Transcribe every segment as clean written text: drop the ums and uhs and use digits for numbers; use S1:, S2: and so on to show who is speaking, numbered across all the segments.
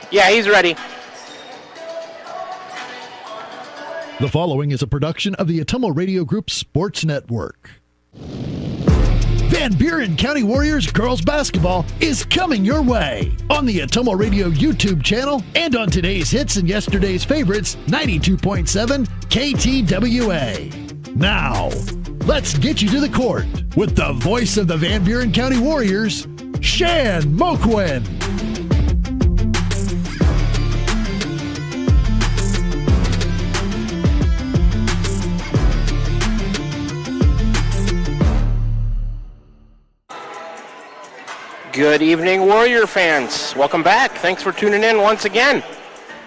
S1: Yeah, he's ready.
S2: The following is a production of the Ottumwa Radio Group Sports Network. Van Buren County Warriors Girls Basketball is coming your way on the Ottumwa Radio YouTube channel and on today's hits and yesterday's favorites, 92.7 KTWA. Now, let's get you to the court with the voice of the Van Buren County Warriors, Shan Moquin.
S1: Good evening, Warrior fans. Welcome back. Thanks for tuning in once again.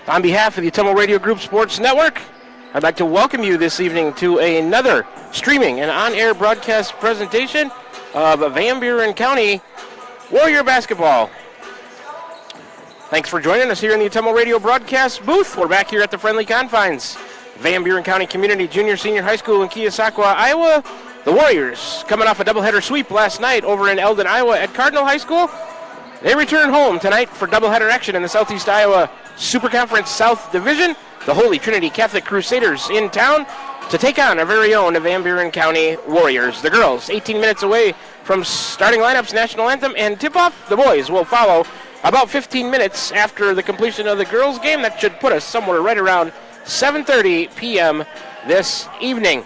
S1: On behalf of the Ottumwa Radio Group Sports Network, I'd like to welcome you this evening to another streaming and on-air broadcast presentation of Van Buren County Warrior Basketball. Thanks for joining us here in the Ottumwa Radio broadcast booth. We're back here at the friendly confines, Van Buren County Community Junior Senior High School in Keosauqua, Iowa. The Warriors, coming off a doubleheader sweep last night over in Eldon, Iowa at Cardinal High School. They return home tonight for doubleheader action in the Southeast Iowa Super Conference South Division. The Holy Trinity Catholic Crusaders in town to take on our very own Van Buren County Warriors. The girls, 18 minutes away from starting lineups, national anthem, and tip-off. The boys will follow about 15 minutes after the completion of the girls' game. That should put us somewhere right around 7:30 p.m. this evening.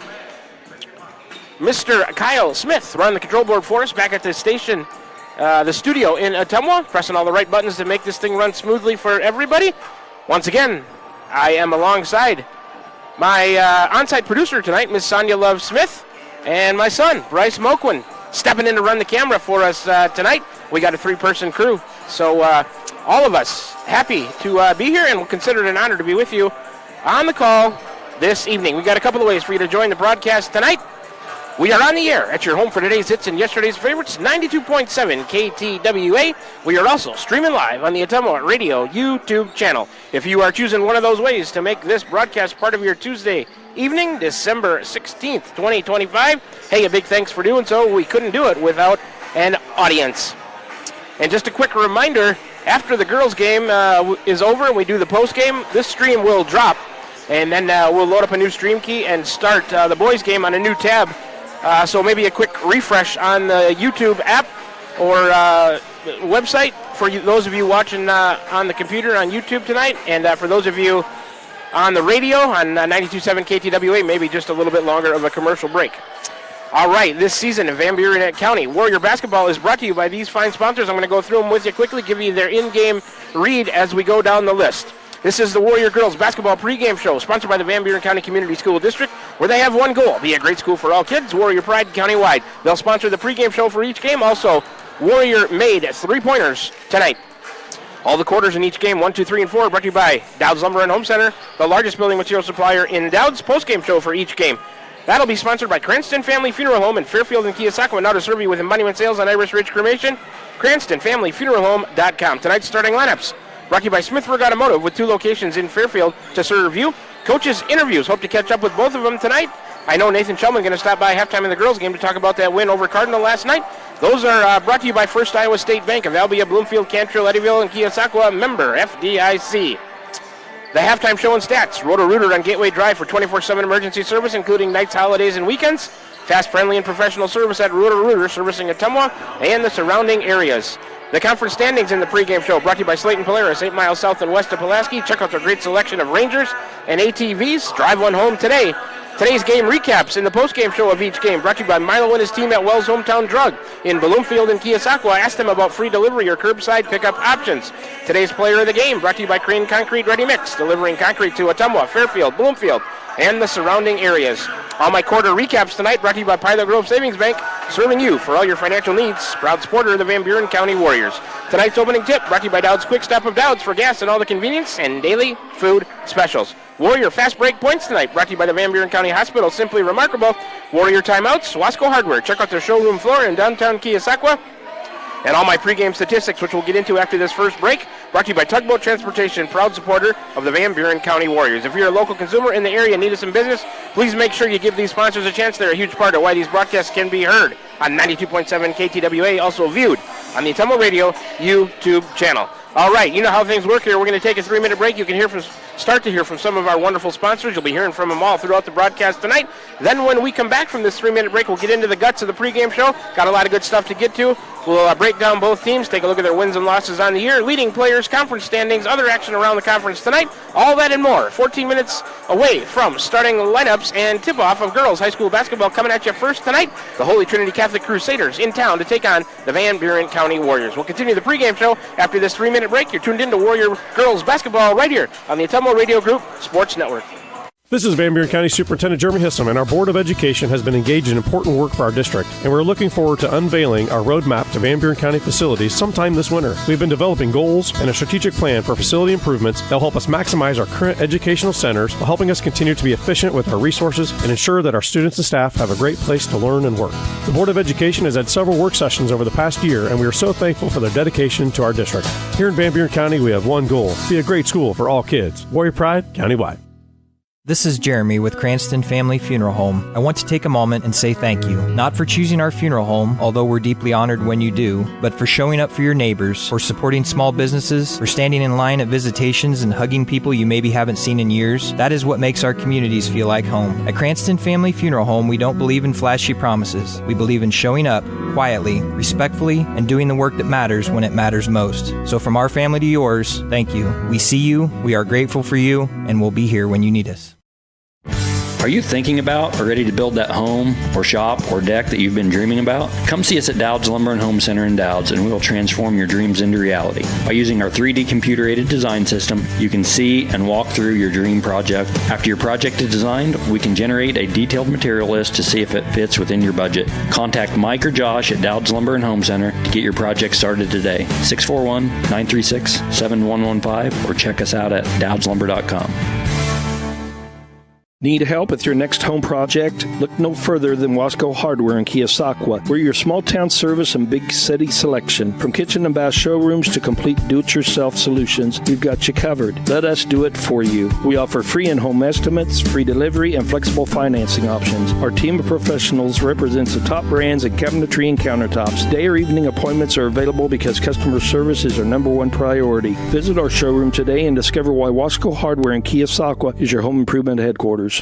S1: Mr. Kyle Smith running the control board for us back at the station, the studio in Ottumwa, pressing all the right buttons to make this thing run smoothly for everybody. Once again, I am alongside my on-site producer tonight, Miss Sonia Love Smith, and my son, Bryce Moquin, stepping in to run the camera for us tonight. We got a three-person crew, so all of us happy to be here, and we'll consider it an honor to be with you on the call this evening. We got a couple of ways for you to join the broadcast tonight. We are on the air at your home for today's hits and yesterday's favorites, 92.7 KTWA. We are also streaming live on the Ottumwa Radio YouTube channel. If you are choosing one of those ways to make this broadcast part of your Tuesday evening, December 16th, 2025, hey, a big thanks for doing so. We couldn't do it without an audience. And just a quick reminder, after the girls' game is over and we do the post game, this stream will drop. And then we'll load up a new stream key and start the boys' game on a new tab. So maybe a quick refresh on the YouTube app or website for those of you watching on the computer on YouTube tonight, and for those of you on the radio on 92.7 KTWA, maybe just a little bit longer of a commercial break. All right, this season of Van Buren County Warrior Basketball is brought to you by these fine sponsors. I'm going to go through them with you quickly, give you their in-game read as we go down the list. This is the Warrior Girls Basketball pregame show, sponsored by the Van Buren County Community School District, where they have one goal: be a great school for all kids, Warrior Pride countywide. They'll sponsor the pregame show for each game. Also, Warrior made three-pointers tonight. All the quarters in each game, 1, 2, 3, and 4, brought to you by Dowd's Lumber and Home Center, the largest building material supplier in Dowd's. Postgame show for each game. That'll be sponsored by Cranston Family Funeral Home in Fairfield and Keosauqua. Now to serve you with embodiment sales on Irish Ridge Cremation, CranstonFamilyFuneralHome.com. Tonight's starting lineups brought to you by Smithburg Automotive, with 2 locations in Fairfield to serve you. Coaches' interviews. Hope to catch up with both of them tonight. I know Nathan Shellman going to stop by halftime in the girls' game to talk about that win over Cardinal last night. Those are brought to you by First Iowa State Bank of Albia, Bloomfield, Cantrell, Eddyville, and Keosauqua, member FDIC. The halftime show and stats. Roto-Rooter on Gateway Drive for 24/7 emergency service, including nights, holidays, and weekends. Fast, friendly, and professional service at Roto-Rooter, servicing Ottumwa and the surrounding areas. The conference standings in the pregame show brought to you by Slayton Polaris, 8 miles south and west of Pulaski. Check out their great selection of Rangers and ATVs. Drive one home today. Today's game recaps in the postgame show of each game brought to you by Milo and his team at Wells Hometown Drug in Bloomfield and Keosauqua. Ask them about free delivery or curbside pickup options. Today's player of the game brought to you by Crane Concrete Ready Mix, delivering concrete to Ottumwa, Fairfield, Bloomfield, and the surrounding areas. All my quarter recaps tonight brought to you by Pilot Grove Savings Bank, serving you for all your financial needs. Proud supporter of the Van Buren County Warriors. Tonight's opening tip brought to you by Dowd's Quick Stop of Dowd's for gas and all the convenience and daily food specials. Warrior fast break points tonight brought to you by the Van Buren County Hospital. Simply remarkable. Warrior timeouts, Wasco Hardware. Check out their showroom floor in downtown Keosauqua. And all my pregame statistics, which we'll get into after this first break, brought to you by Tugboat Transportation, proud supporter of the Van Buren County Warriors. If you're a local consumer in the area and need some business, please make sure you give these sponsors a chance. They're a huge part of why these broadcasts can be heard on 92.7 KTWA, also viewed on the Ottumwa Radio YouTube channel. All right, you know how things work here. We're going to take a 3-minute break. You can start to hear from some of our wonderful sponsors. You'll be hearing from them all throughout the broadcast tonight. Then when we come back from this 3-minute break, we'll get into the guts of the pregame show. Got a lot of good stuff to get to. We'll break down both teams, take a look at their wins and losses on the year, leading players, conference standings, other action around the conference tonight, all that and more. 14 minutes away from starting lineups and tip-off of girls high school basketball coming at you first tonight. The Holy Trinity Catholic Crusaders in town to take on the Van Buren County Warriors. We'll continue the pregame show after this 3-minute break. You're tuned in to Warrior Girls Basketball right here on the Atomo Radio Group Sports Network.
S3: This is Van Buren County Superintendent Jeremy Hissam, and our Board of Education has been engaged in important work for our district, and we're looking forward to unveiling our roadmap to Van Buren County facilities sometime this winter. We've been developing goals and a strategic plan for facility improvements that will help us maximize our current educational centers while helping us continue to be efficient with our resources and ensure that our students and staff have a great place to learn and work. The Board of Education has had several work sessions over the past year, and we are so thankful for their dedication to our district. Here in Van Buren County, we have one goal: be a great school for all kids. Warrior Pride, countywide.
S4: This is Jeremy with Cranston Family Funeral Home. I want to take a moment and say thank you, not for choosing our funeral home, although we're deeply honored when you do, but for showing up for your neighbors, for supporting small businesses, for standing in line at visitations and hugging people you maybe haven't seen in years. That is what makes our communities feel like home. At Cranston Family Funeral Home, we don't believe in flashy promises. We believe in showing up quietly, respectfully, and doing the work that matters when it matters most. So from our family to yours, thank you. We see you, we are grateful for you, and we'll be here when you need us.
S5: Are you thinking about or ready to build that home or shop or deck that you've been dreaming about? Come see us at Dowd's Lumber and Home Center in Dowd's, and we will transform your dreams into reality. By using our 3D computer-aided design system, you can see and walk through your dream project. After your project is designed, we can generate a detailed material list to see if it fits within your budget. Contact Mike or Josh at Dowd's Lumber and Home Center to get your project started today. 641-936-7115 or check us out at dowdslumber.com.
S6: Need help with your next home project? Look no further than Wasco Hardware in Keosauqua. We're your small town service and big city selection. From kitchen and bath showrooms to complete do-it-yourself solutions, we've got you covered. Let us do it for you. We offer free in-home estimates, free delivery, and flexible financing options. Our team of professionals represents the top brands in cabinetry and countertops. Day or evening appointments are available because customer service is our number one priority. Visit our showroom today and discover why Wasco Hardware in Keosauqua is your home improvement headquarters.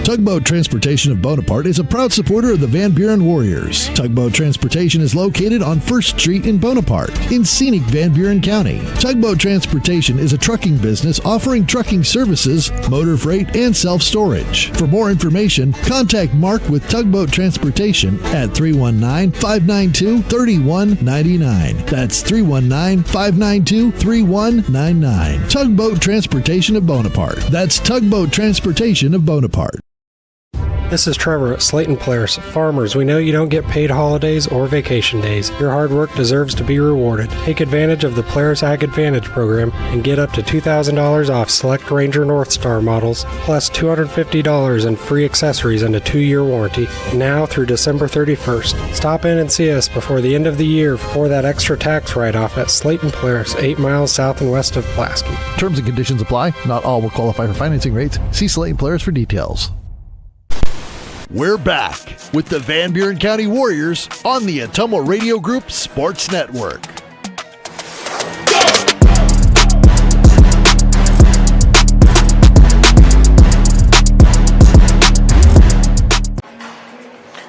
S2: Tugboat Transportation of Bonaparte is a proud supporter of the Van Buren Warriors. Tugboat Transportation is located on 1st Street in Bonaparte, in scenic Van Buren County. Tugboat Transportation is a trucking business offering trucking services, motor freight, and self-storage. For more information, contact Mark with Tugboat Transportation at 319-592-3199. That's 319-592-3199. Tugboat Transportation of Bonaparte. That's Tugboat Transportation of Bonaparte.
S7: This is Trevor at Slayton Polaris. Farmers, we know you don't get paid holidays or vacation days. Your hard work deserves to be rewarded. Take advantage of the Polaris Ag Advantage program and get up to $2,000 off select Ranger North Star models, plus $250 in free accessories and a 2-year warranty, now through December 31st. Stop in and see us before the end of the year for that extra tax write-off at Slayton Polaris, 8 miles south and west of Pulaski.
S2: Terms and conditions apply. Not all will qualify for financing rates. See Slayton Polaris for details. We're back with the Van Buren County Warriors on the Atomo Radio Group Sports Network.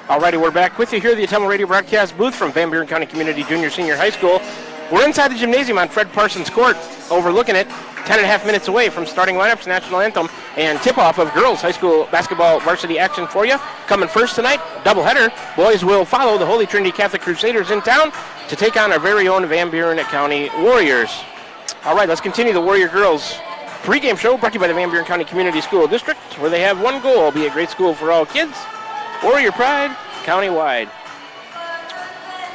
S1: Alrighty, we're back with you here at the Atomo Radio broadcast booth from Van Buren County Community Junior Senior High School. We're inside the gymnasium on Fred Parsons Court, overlooking it, 10.5 minutes away from starting lineups, national anthem, and tip-off of girls high school basketball varsity action for you. Coming first tonight, doubleheader. Boys will follow the Holy Trinity Catholic Crusaders in town to take on our very own Van Buren County Warriors. All right, let's continue the Warrior Girls pregame show brought to you by the Van Buren County Community School District, where they have one goal: be a great school for all kids. Warrior Pride, countywide.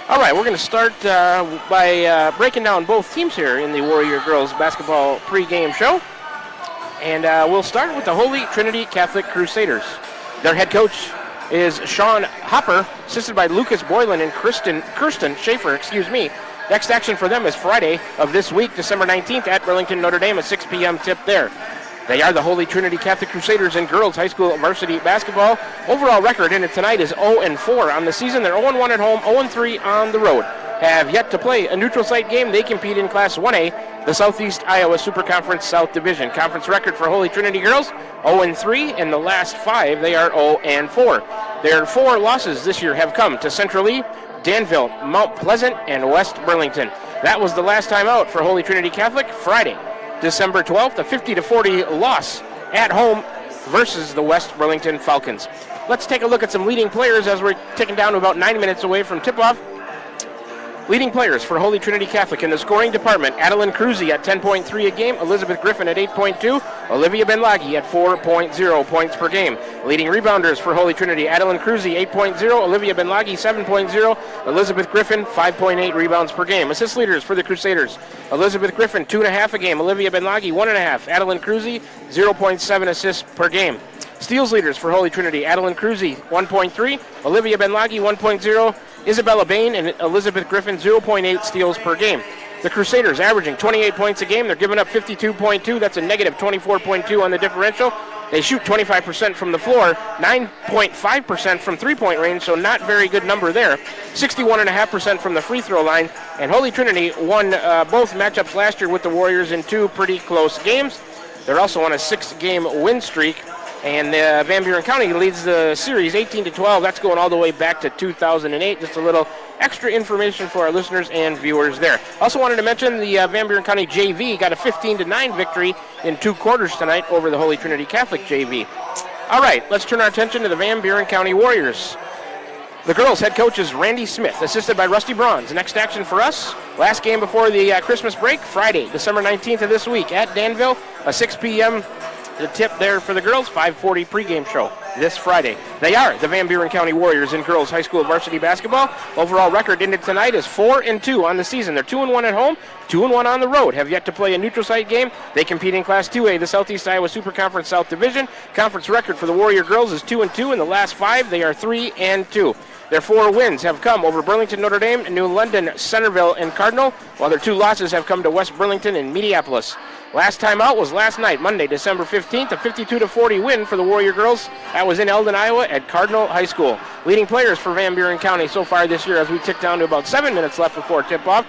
S1: All right, we're going to start by breaking down both teams here in the Warrior Girls Basketball pregame show. And we'll start with the Holy Trinity Catholic Crusaders. Their head coach is Sean Hopper, assisted by Lucas Boylan and Kirsten Schaefer, Next action for them is Friday of this week, December 19th at Burlington Notre Dame, a 6 p.m. tip there. They are the Holy Trinity Catholic Crusaders in girls high school varsity basketball. Overall record in it tonight is 0-4 on the season. They're 0-1 at home, 0-3 on the road. have yet to play a neutral site game. They compete in Class 1A, the Southeast Iowa Super Conference South Division. Conference record for Holy Trinity Girls, 0-3. In the last 5, they are 0-4. Their 4 losses this year have come to Central Lee, Danville, Mount Pleasant, and West Burlington. That was the last time out for Holy Trinity Catholic, Friday, December 12th, a 50-40 loss at home versus the West Burlington Falcons. Let's take a look at some leading players as we're ticking down to about 9 minutes away from tip-off. Leading players for Holy Trinity Catholic in the scoring department: Adeline Cruzy at 10.3 a game, Elizabeth Griffin at 8.2, Olivia Benlagi at 4.0 points per game. Leading rebounders for Holy Trinity: Adeline Cruzy 8.0, Olivia Benlagi 7.0, Elizabeth Griffin 5.8 rebounds per game. Assist leaders for the Crusaders: Elizabeth Griffin 2.5 a game, Olivia Benlagi 1.5, Adeline Cruzy 0.7 assists per game. Steals leaders for Holy Trinity: Adeline Cruzy 1.3, Olivia Benlagi 1.0, Isabella Bain and Elizabeth Griffin 0.8 steals per game. The Crusaders averaging 28 points a game. They're giving up 52.2. That's a negative 24.2 on the differential. They shoot 25% from the floor, 9.5% from three-point range, so not very good number there. 61.5% from the free throw line. And Holy Trinity won both matchups last year with the Warriors in 2 pretty close games. They're also on a 6-game win streak. And Van Buren County leads the series 18-12. That's going all the way back to 2008. Just a little extra information for our listeners and viewers there. Also wanted to mention the Van Buren County JV got a 15-9 victory in 2 quarters tonight over the Holy Trinity Catholic JV. All right, let's turn our attention to the Van Buren County Warriors. The girls' head coach is Randy Smith, assisted by Rusty Bronze. Next action for us, last game before the Christmas break, Friday, December 19th of this week at Danville, a 6 p.m. The tip there for the girls, 5:40 pregame show this Friday. They are the Van Buren County Warriors in girls high school varsity basketball. Overall record ended tonight is 4-2 on the season. They're 2-1 at home, 2-1 on the road. Have yet to play a neutral site game. They compete in Class 2A, the Southeast Iowa Super Conference South Division. Conference record for the Warrior girls is 2-2. In the last 5, they are 3-2. Their 4 wins have come over Burlington, Notre Dame, New London, Centerville, and Cardinal, while their 2 losses have come to West Burlington and Mediapolis. Last time out was last night, Monday, December 15th, a 52-40 win for the Warrior girls. That was in Eldon, Iowa at Cardinal High School. Leading players for Van Buren County so far this year as we tick down to about 7 minutes left before tip-off.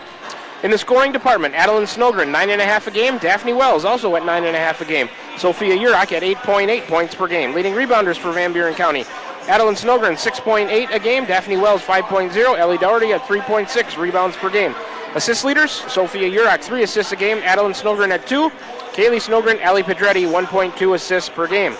S1: In the scoring department, Adeline Snogren, 9.5 a game. Daphne Wells also at 9.5 a game. Sophia Urach at 8.8 points per game. Leading rebounders for Van Buren County: Adeline Snogren, 6.8 a game. Daphne Wells, 5.0. Ellie Doherty at 3.6 rebounds per game. Assist leaders: Sophia Urach, 3 assists a game. Adeline Snogren at 2. Kaylee Snogren, Ali Pedretti, 1.2 assists per game.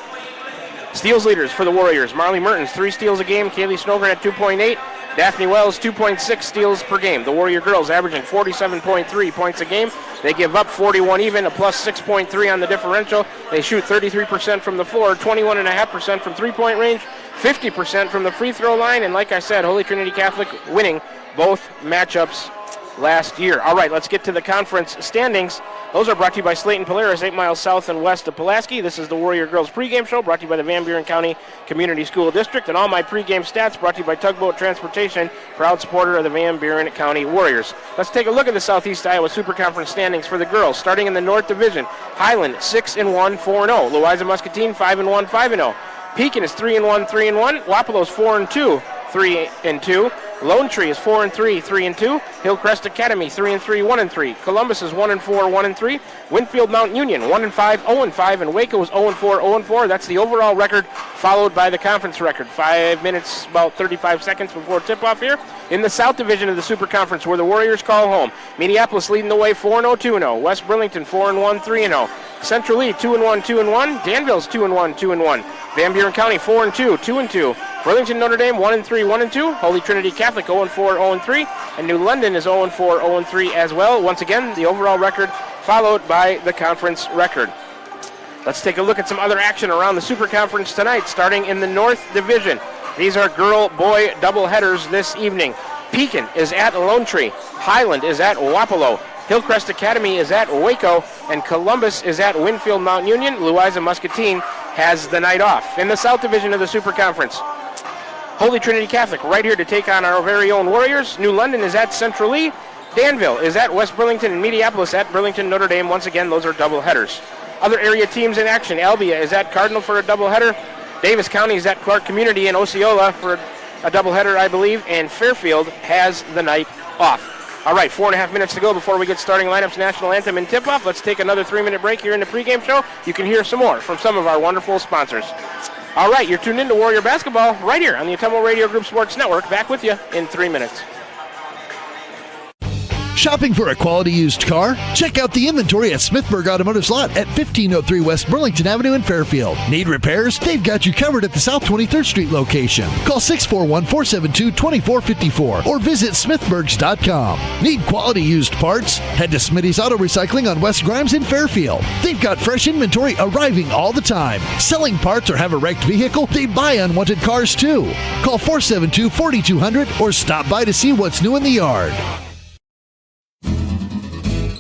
S1: Steals leaders for the Warriors: Marley Mertens, 3 steals a game. Kaylee Snogren at 2.8. Daphne Wells, 2.6 steals per game. The Warrior girls averaging 47.3 points a game. They give up 41 even, a plus 6.3 on the differential. They shoot 33% from the floor, 21.5% from three-point range, 50% from the free throw line, and like I said, Holy Trinity Catholic winning both matchups last year. All right, let's get to the conference standings. Those are brought to you by Slayton Polaris, 8 miles south and west of Pulaski. This is the Warrior Girls pregame show, brought to you by the Van Buren County Community School District. And all my pregame stats brought to you by Tugboat Transportation, proud supporter of the Van Buren County Warriors. Let's take a look at the Southeast Iowa Super Conference standings for the girls. Starting in the North Division, Highland 6-1, 4-0. Louisa Muscatine 5-1, 5-0. Pekin is 3-1, 3-1. Wapalos 4-2, 3-2. Lone Tree is 4-3, 3-2. Hillcrest Academy 3-3, 1-3. Columbus is 1-4, 1-3. Winfield Mount Union 1-5, 0-5, and Waco is 0-4, 0-4. That's the overall record, followed by the conference record. 5 minutes, about 35 seconds before tip-off here. In the South Division of the Super Conference, where the Warriors call home, Mediapolis leading the way 4-0, 2-0. West Burlington 4-1, 3-0. Central Lee 2-1, 2-1. Danville's 2-1, 2-1. Van Buren County 4-2, 2-2. Burlington Notre Dame 1-3, 1-2. Holy Trinity Catholic 0-4, 0-3. And New London is 0-4, 0-3 as well. Once again, the overall record followed by the conference record. Let's take a look at some other action around the Super Conference tonight, starting in the North Division. These are girl-boy doubleheaders this evening. Pekin is at Lone Tree. Highland is at Wapello. Hillcrest Academy is at Waco, and Columbus is at Winfield Mount Union. Louisa Muscatine has the night off. In the South Division of the Super Conference, Holy Trinity Catholic right here to take on our very own Warriors. New London is at Central Lee. Danville is at West Burlington, and Mediapolis at Burlington Notre Dame. Once again, those are doubleheaders. Other area teams in action: Albia is at Cardinal for a doubleheader. Davis County is at Clark Community in Osceola for a doubleheader, I believe, and Fairfield has the night off. All right, 4.5 minutes to go before we get starting lineups, national anthem, and tip-off. Let's take another 3-minute break here in the pregame show. You can hear some more from some of our wonderful sponsors. All right, you're tuned in to Warrior Basketball right here on the Atomo Radio Group Sports Network. Back with you in 3 minutes.
S2: Shopping for a quality used car? Check out the inventory at Smithburg Automotive's lot at 1503 West Burlington Avenue in Fairfield. Need repairs? They've got you covered at the South 23rd Street location. Call 641-472-2454 or visit smithburgs.com. Need quality used parts? Head to Smitty's Auto Recycling on West Grimes in Fairfield. They've got fresh inventory arriving all the time. Selling parts or have a wrecked vehicle? They buy unwanted cars too. Call 472-4200 or stop by to see what's new in the yard.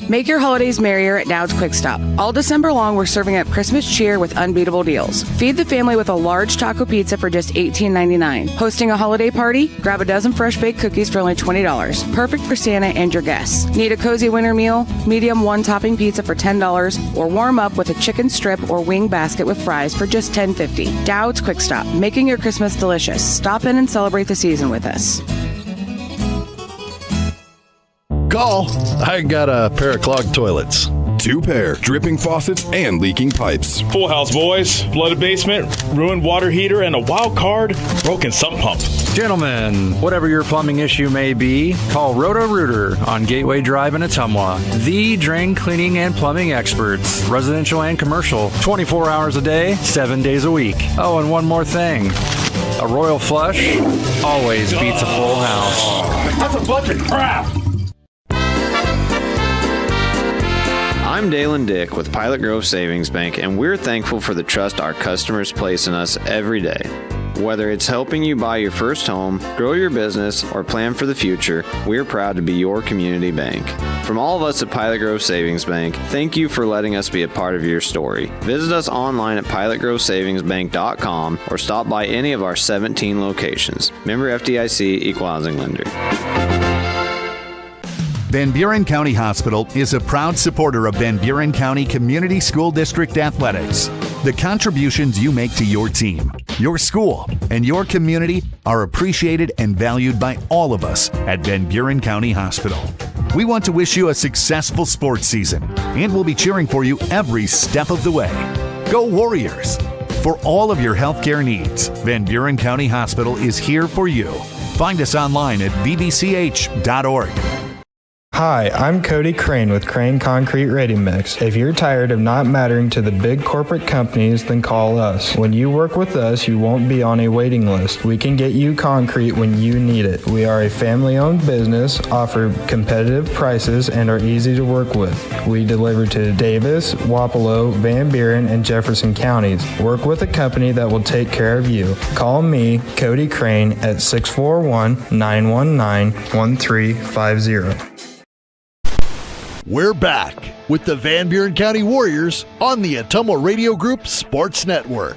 S8: Make your holidays merrier at Dowd's Quick Stop. All December long, we're serving up Christmas cheer with unbeatable deals. Feed the family with a large taco pizza for just $18.99. Hosting a holiday party? Grab a dozen fresh baked cookies for only $20. Perfect for Santa and your guests. Need a cozy winter meal? Medium one-topping pizza for $10, or warm up with a chicken strip or wing basket with fries for just $10.50. Dowd's Quick Stop, making your Christmas delicious. Stop in and celebrate the season with us.
S2: Call. I got a pair of clogged toilets.
S9: 2 pair, dripping faucets, and leaking pipes.
S10: Full house, boys. Flooded basement, ruined water heater, and a wild card, broken sump pump.
S11: Gentlemen, whatever your plumbing issue may be, call Roto-Rooter on Gateway Drive in Ottumwa. The drain cleaning and plumbing experts, residential and commercial, 24 hours a day, 7 days a week. Oh, and one more thing. A royal flush always beats a full house.
S10: That's a bunch of crap.
S12: I'm Dalen Dick with Pilot Grove Savings Bank, and we're thankful for the trust our customers place in us every day. Whether it's helping you buy your first home, grow your business, or plan for the future, we're proud to be your community bank. From all of us at Pilot Grove Savings Bank, thank you for letting us be a part of your story. Visit us online at pilotgrovesavingsbank.com or stop by any of our 17 locations. Member FDIC, Equal Housing Lender.
S13: Van Buren County Hospital is a proud supporter of Van Buren County Community School District Athletics. The contributions you make to your team, your school, and your community are appreciated and valued by all of us at Van Buren County Hospital. We want to wish you a successful sports season, and we'll be cheering for you every step of the way. Go Warriors! For all of your healthcare needs, Van Buren County Hospital is here for you. Find us online at vbch.org.
S14: Hi, I'm Cody Crane with Crane Concrete Ready Mix. If you're tired of not mattering to the big corporate companies, then call us. When you work with us, you won't be on a waiting list. We can get you concrete when you need it. We are a family-owned business, offer competitive prices, and are easy to work with. We deliver to Davis, Wapello, Van Buren, and Jefferson counties. Work with a company that will take care of you. Call me, Cody Crane, at 641-919-1350.
S2: We're back with the Van Buren County Warriors on the Atomo Radio Group Sports Network.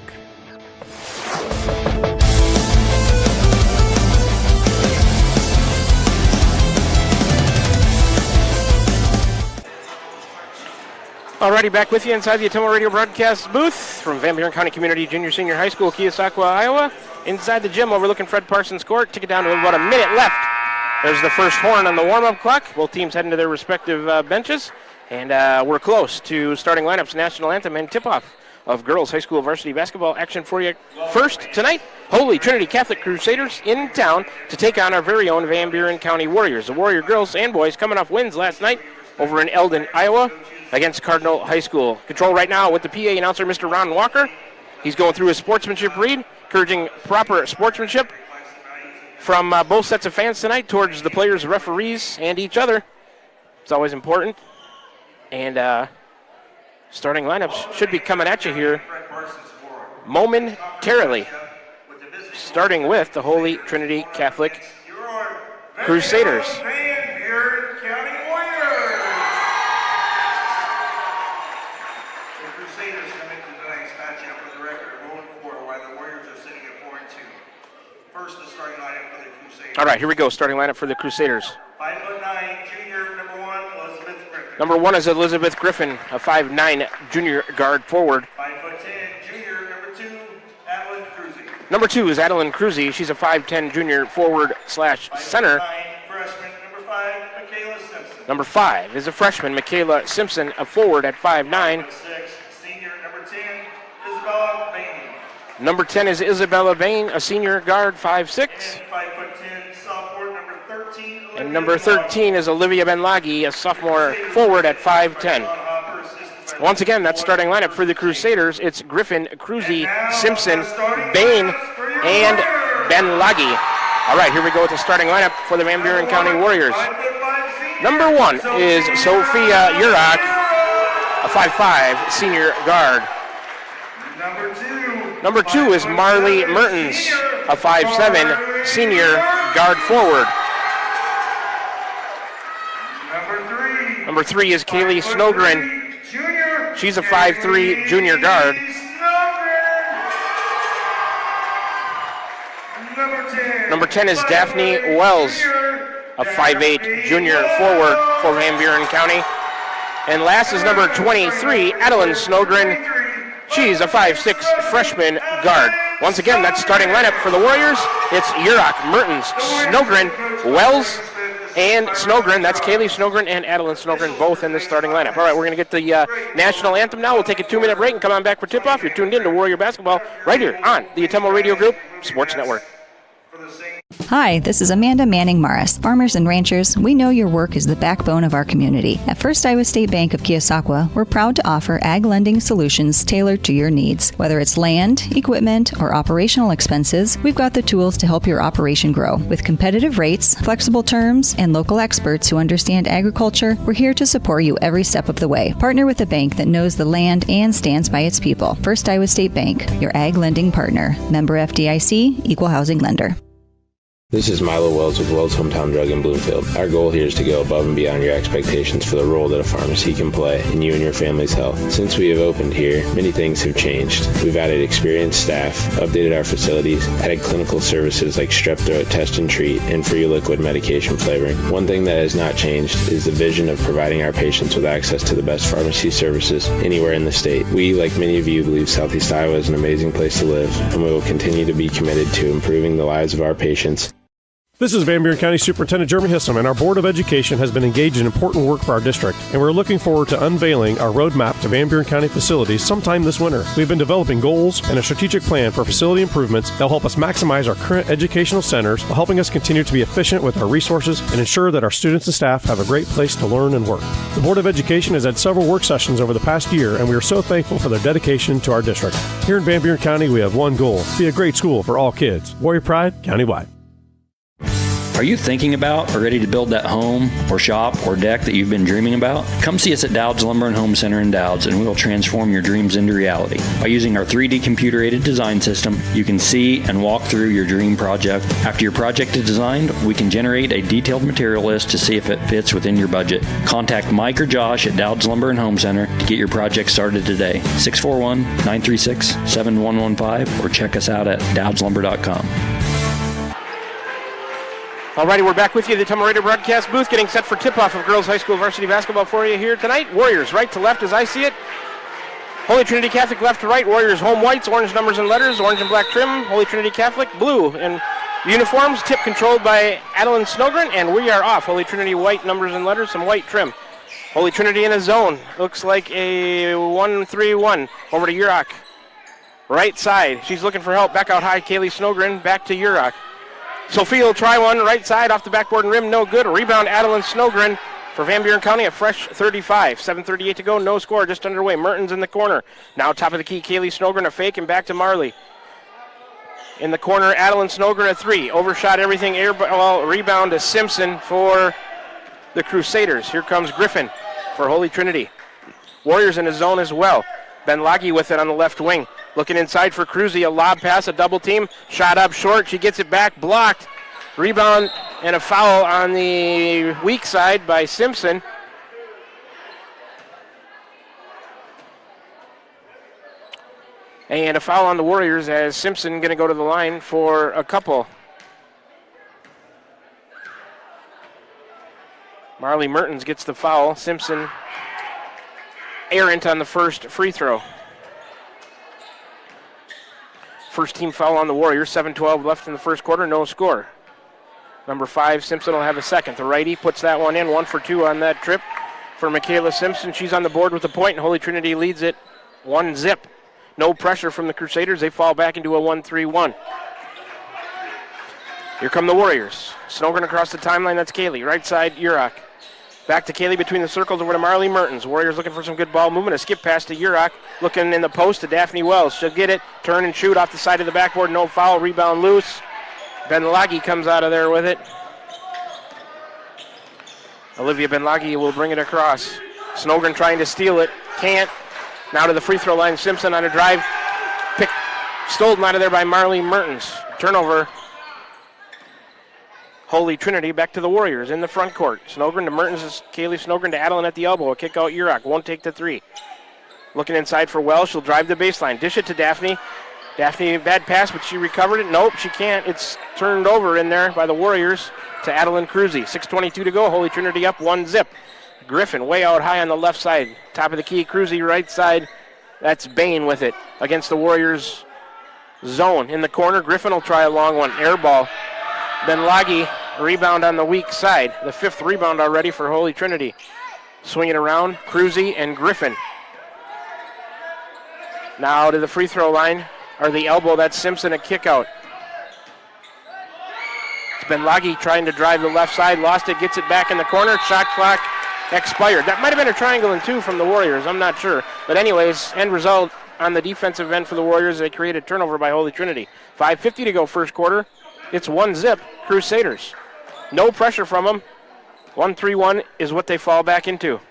S1: Alrighty, back with you inside the Atomo Radio broadcast booth from Van Buren County Community Junior Senior High School, Keosauqua, Iowa. Inside the gym overlooking Fred Parsons Court. Take it down to about a minute left. There's the first horn on the warm-up clock. Both teams heading to their respective benches. And we're close to starting lineups, national anthem, and tip-off of girls high school varsity basketball action for you. First tonight, Holy Trinity Catholic Crusaders in town to take on our very own Van Buren County Warriors. The Warrior girls and boys coming off wins last night over in Eldon, Iowa against Cardinal High School. Control right now with the PA announcer, Mr. Ron Walker. He's going through his sportsmanship read, encouraging proper sportsmanship from both sets of fans tonight towards the players, referees, and each other. It's always important. And starting lineups should be coming at you here momentarily. Starting with the Holy Trinity Catholic Crusaders. All right, here we go. Starting lineup for the Crusaders.
S15: 5'9", junior, number 1, Elizabeth Griffin.
S1: Number 1 is Elizabeth Griffin, a 5'9" junior guard forward.
S15: 5'10", junior, number 2, Adeline Cruzy.
S1: Number 2 is Adeline Cruzy. She's a 5'10" junior forward / center.
S15: 5'9", freshman, number 5, Michaela
S1: Number 5 is a freshman, Michaela Simpson, a forward at 5'9".
S15: Number 6, senior. Number 10, Isabella Bain.
S1: Number 10 is Isabella Bain, a senior guard, 5'6".
S15: And 5'10", sophomore, number 13.
S1: And number 13 is Olivia Benlagi, a sophomore forward at 5'10". Once again, that's starting lineup for the Crusaders. It's Griffin, Cruzy, Simpson, Bain, and Benlagi. All right, here we go with the starting lineup for the Van Buren County Warriors. Number 1 is Sophia Urak, a 5'5", senior guard. Number 2 is Marley Mertens, a 5'7", senior guard forward. Number 3 is Kaylee Snogren. She's a 5'3", junior guard. Number 10 is Daphne Wells, a 5'8", junior forward for Van Buren County. And last is number 23, Adeline Snogren. She's a 5'6", freshman guard. Once again, that's starting lineup for the Warriors. It's Urak, Mertens, Snogren, Wells, and Snogren. That's Kaylee Snogren and Adeline Snogren, both in the starting lineup. All right, we're going to get the national anthem now. We'll take a 2-minute break and come on back for tip-off. You're tuned in to Warrior Basketball right here on the Ottumwa Radio Group Sports Network.
S16: Hi, this is Amanda Manning Morris. Farmers and ranchers, we know your work is the backbone of our community. At First Iowa State Bank of Keosauqua, we're proud to offer ag lending solutions tailored to your needs. Whether it's land, equipment, or operational expenses, we've got the tools to help your operation grow. With competitive rates, flexible terms, and local experts who understand agriculture, we're here to support you every step of the way. Partner with a bank that knows the land and stands by its people. First Iowa State Bank, your ag lending partner. Member FDIC, Equal Housing Lender.
S17: This is Milo Wells with Wells Hometown Drug in Bloomfield. Our goal here is to go above and beyond your expectations for the role that a pharmacy can play in you and your family's health. Since we have opened here, many things have changed. We've added experienced staff, updated our facilities, added clinical services like strep throat test and treat, and free liquid medication flavoring. One thing that has not changed is the vision of providing our patients with access to the best pharmacy services anywhere in the state. We, like many of you, believe Southeast Iowa is an amazing place to live, and we will continue to be committed to improving the lives of our patients.
S3: This is Van Buren County Superintendent Jeremy Hissom, and our Board of Education has been engaged in important work for our district, and we're looking forward to unveiling our roadmap to Van Buren County facilities sometime this winter. We've been developing goals and a strategic plan for facility improvements that will help us maximize our current educational centers while helping us continue to be efficient with our resources and ensure that our students and staff have a great place to learn and work. The Board of Education has had several work sessions over the past year, and we are so thankful for their dedication to our district. Here in Van Buren County, we have one goal: be a great school for all kids. Warrior Pride, countywide.
S5: Are you thinking about or ready to build that home or shop or deck that you've been dreaming about? Come see us at Dowd's Lumber and Home Center in Dowd's, and we will transform your dreams into reality. By using our 3D computer-aided design system, you can see and walk through your dream project. After your project is designed, we can generate a detailed material list to see if it fits within your budget. Contact Mike or Josh at Dowd's Lumber and Home Center to get your project started today. 641-936-7115 or check us out at dowdslumber.com.
S1: Alrighty, we're back with you at the Ottumwa Radio broadcast booth, getting set for tip-off of girls high school varsity basketball for you here tonight. Warriors right to left as I see it. Holy Trinity Catholic left to right. Warriors home whites, orange numbers and letters, orange and black trim. Holy Trinity Catholic blue in uniforms. Tip controlled by Adeline Snogren, and we are off. Holy Trinity white numbers and letters, some white trim. Holy Trinity in a zone. Looks like a 1-3-1. Over to Urak. Right side. She's looking for help. Back out high. Kaylee Snogren. Back to Urak. Sophia will try one right side off the backboard and rim, no good. Rebound, Adeline Snogren for Van Buren County, a fresh 35. 7:38 to go, no score, just underway. Mertens in the corner. Now top of the key, Kaylee Snogren, a fake and back to Marley. In the corner, Adeline Snogren, a three. Overshot everything, air ball, rebound to Simpson for the Crusaders. Here comes Griffin for Holy Trinity. Warriors in a zone as well. Benlagi with it on the left wing. Looking inside for Cruzy, a lob pass, a double team. Shot up short, she gets it back, blocked. Rebound and a foul on the weak side by Simpson. And a foul on the Warriors as Simpson going to go to the line for a couple. Marley Mertens gets the foul. Simpson errant on the first free throw. First team foul on the Warriors. 7:12 left in the first quarter, no score. Number 5, Simpson will have a second. The righty puts that one in, 1 for 2 on that trip for Michaela Simpson. She's on the board with the point, and Holy Trinity leads it 1-0. No pressure from the Crusaders. They fall back into a 1-3-1. Here come the Warriors. Snowgren across the timeline. That's Kaylee. Right side, Urach. Back to Kaylee between the circles over to Marley Mertens. Warriors looking for some good ball movement. A skip pass to Urach. Looking in the post to Daphne Wells. She'll get it. Turn and shoot off the side of the backboard. No foul. Rebound loose. Benlagi comes out of there with it. Olivia Benlagi will bring it across. Snowgren trying to steal it. Can't. Now to the free throw line. Simpson on a drive. Stolen out of there by Marley Mertens. Turnover. Holy Trinity back to the Warriors in the front court. Snowgren to Mertens. Is Kaylee Snowgren to Adeline at the elbow. A kick out Urach. Won't take the 3. Looking inside for Wells. She'll drive the baseline. Dish it to Daphne. Daphne, bad pass, but she recovered it. Nope, she can't. It's turned over in there by the Warriors to Adeline Cruzy. 6:22 to go. Holy Trinity up 1-0. Griffin way out high on the left side. Top of the key. Cruzy right side. That's Bain with it against the Warriors zone. In the corner, Griffin will try a long one. Air ball. Benlagi, rebound on the weak side. The 5th rebound already for Holy Trinity. Swing it around. Cruzy and Griffin. Now to the free throw line. Or the elbow, that's Simpson, a kick out. It's Benlagi trying to drive the left side, lost it, gets it back in the corner, shot clock expired. That might have been a triangle and 2 from the Warriors, I'm not sure. But anyways, end result on the defensive end for the Warriors, they created turnover by Holy Trinity. 5:50 to go first quarter. It's 1-0 Crusaders. No pressure from them. 1-3-1 is what they fall back into.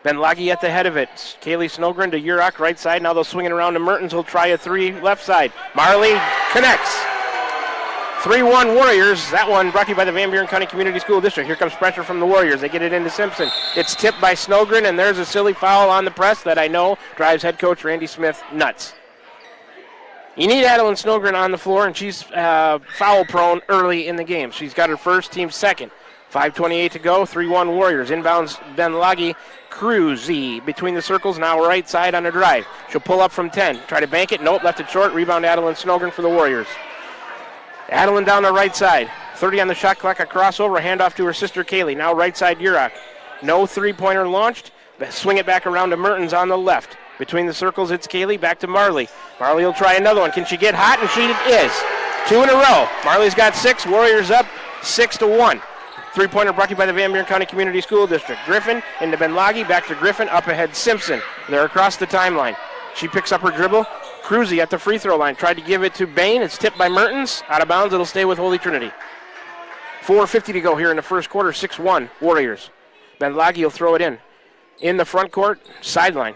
S1: Benlagi at the head of it. Kaylee Snowgren to Urach, right side. Now they'll swing it around to Mertens. He'll try a 3 left side. Marley connects. 3-1 Warriors. That one brought to you by the Van Buren County Community School District. Here comes pressure from the Warriors. They get it into Simpson. It's tipped by Snowgren, and there's a silly foul on the press that I know drives head coach Randy Smith nuts. You need Adeline Snowgren on the floor, and she's foul prone early in the game. She's got her first, team second. 5:28 to go, 3-1 Warriors. Inbounds Benlagi. Cruzy between the circles, now right side on a drive. She'll pull up from 10. Try to bank it. Nope, left it short. Rebound Adeline Snowgren for the Warriors. Adeline down the right side. 30 on the shot clock. A crossover. Handoff to her sister Kaylee. Now right side Urach. No three-pointer launched. Swing it back around to Mertens on the left. Between the circles, it's Kaylee. Back to Marley. Marley will try another one. Can she get hot? And she is. 2 in a row. Marley's got 6. Warriors up 6-1. Three-pointer brought to you by the Van Buren County Community School District. Griffin into Benlagi, back to Griffin, up ahead Simpson. They're across the timeline. She picks up her dribble. Cruzy at the free throw line. Tried to give it to Bain. It's tipped by Mertens. Out of bounds. It'll stay with Holy Trinity. 4:50 to go here in the first quarter. 6-1 Warriors. Benlagi will throw it in. In the front court, sideline.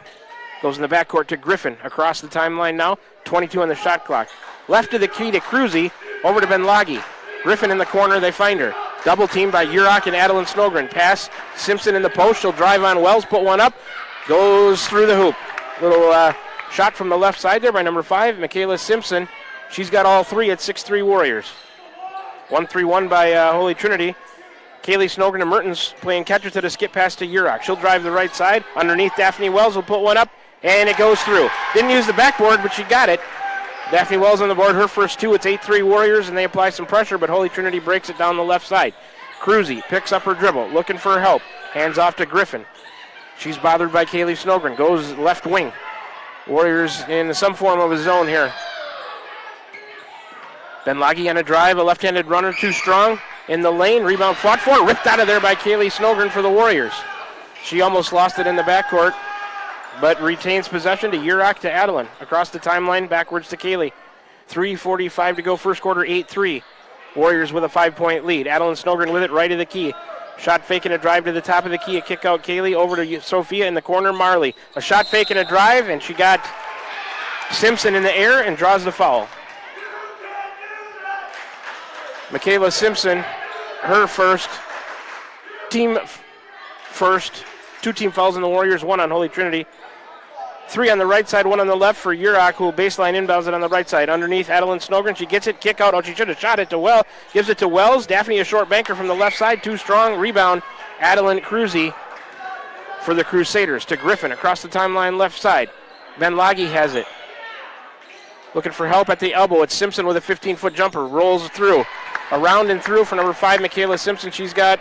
S1: Goes in the back court to Griffin. Across the timeline now. 22 on the shot clock. Left of the key to Cruzy. Over to Benlagi. Griffin in the corner. They find her. Double teamed by Urach and Adeline Snowgren. Pass Simpson in the post. She'll drive on Wells. Put one up. Goes through the hoop. Little shot from the left side there by number 5, Michaela Simpson. She's got all 3 at 6-3 Warriors. 1-3-1 by Holy Trinity. Kaylee Snowgren and Mertens playing catcher to the skip pass to Urach. She'll drive the right side. Underneath, Daphne Wells will put one up, and it goes through. Didn't use the backboard, but she got it. Daphne Wells on the board, her first 2. It's 8-3 Warriors, and they apply some pressure, but Holy Trinity breaks it down the left side. Cruzy picks up her dribble, looking for help. Hands off to Griffin. She's bothered by Kaylee Snowgren. Goes left wing. Warriors in some form of a zone here. Benlagi on a drive, a left-handed runner, too strong. In the lane, rebound fought for, ripped out of there by Kaylee Snowgren for the Warriors. She almost lost it in the backcourt, but retains possession to Urach to Adeline. Across the timeline, backwards to Kaylee. 3:45 to go, first quarter, 8-3. Warriors with a 5-point lead. Adeline Snowgren with it right of the key. Shot fake and a drive to the top of the key. A kick out Kaylee over to Sophia in the corner. Marley. A shot fake and a drive, and she got Simpson in the air and draws the foul. Michaela Simpson, her first. Team first. 2 team fouls in the Warriors, 1 on Holy Trinity. 3 on the right side, 1 on the left for Urach, who will baseline inbounds it on the right side. Underneath, Adeline Snowgren. She gets it, kick out. Oh, she should have shot it to Wells. Gives it to Wells. Daphne, a short banker from the left side. Too strong. Rebound, Adeline Cruzy for the Crusaders. To Griffin across the timeline left side. Benlagi has it. Looking for help at the elbow. It's Simpson with a 15-foot jumper. Rolls through. Around and through for number 5, Michaela Simpson. She's got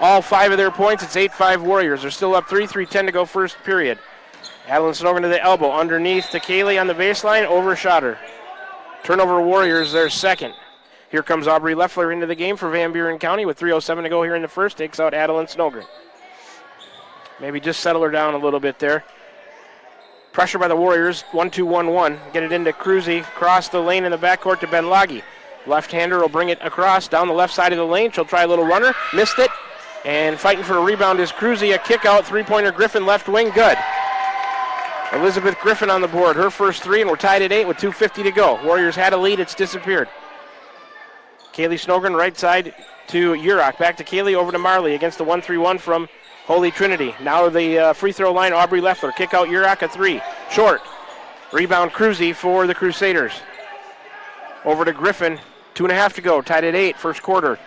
S1: all 5 of their points. It's 8-5 Warriors. They're still up 3:10 to go first period. Adeline Snowgren to the elbow. Underneath to Kaylee on the baseline. Overshot her. Turnover Warriors, their second. Here comes Aubrey Leffler into the game for Van Buren County with 3:07 to go here in the first. Takes out Adeline Snowgren. Maybe just settle her down a little bit there. Pressure by the Warriors. 1-2-1-1. Get it into Cruzy. Cross the lane in the backcourt to Benlagi. Left-hander will bring it across down the left side of the lane. She'll try a little runner. Missed it. And fighting for a rebound is Cruzy. A kick out. Three-pointer Griffin left wing. Good. Elizabeth Griffin on the board. Her first 3, and we're tied at 8 with 2:50 to go. Warriors had a lead. It's disappeared. Kaylee Snowgren right side to Urach. Back to Kaylee, over to Marley against the 1-3-1 from Holy Trinity. Now the free throw line, Aubrey Leffler. Kick out Urach, a 3. Short. Rebound Cruzy for the Crusaders. Over to Griffin. 2.5 to go. Tied at 8, first quarter.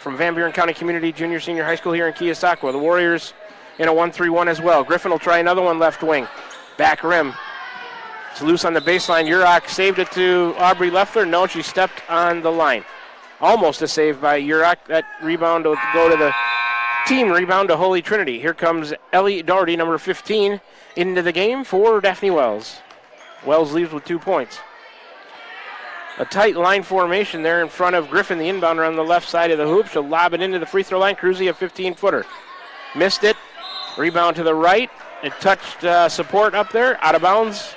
S1: From Van Buren County Community Junior Senior High School here in Keosauqua. The Warriors in a 1-3-1 as well. Griffin will try another one left wing. Back rim. It's loose on the baseline. Urach saved it to Aubrey Leffler. No, she stepped on the line. Almost a save by Urach. That rebound will go to the team rebound to Holy Trinity. Here comes Ellie Doherty, number 15, into the game for Daphne Wells. Wells leaves with 2 points. A tight line formation there in front of Griffin, the inbounder on the left side of the hoop. She'll lob it into the free throw line. Cruzy, a 15-footer. Missed it. Rebound to the right. It touched support up there. Out of bounds.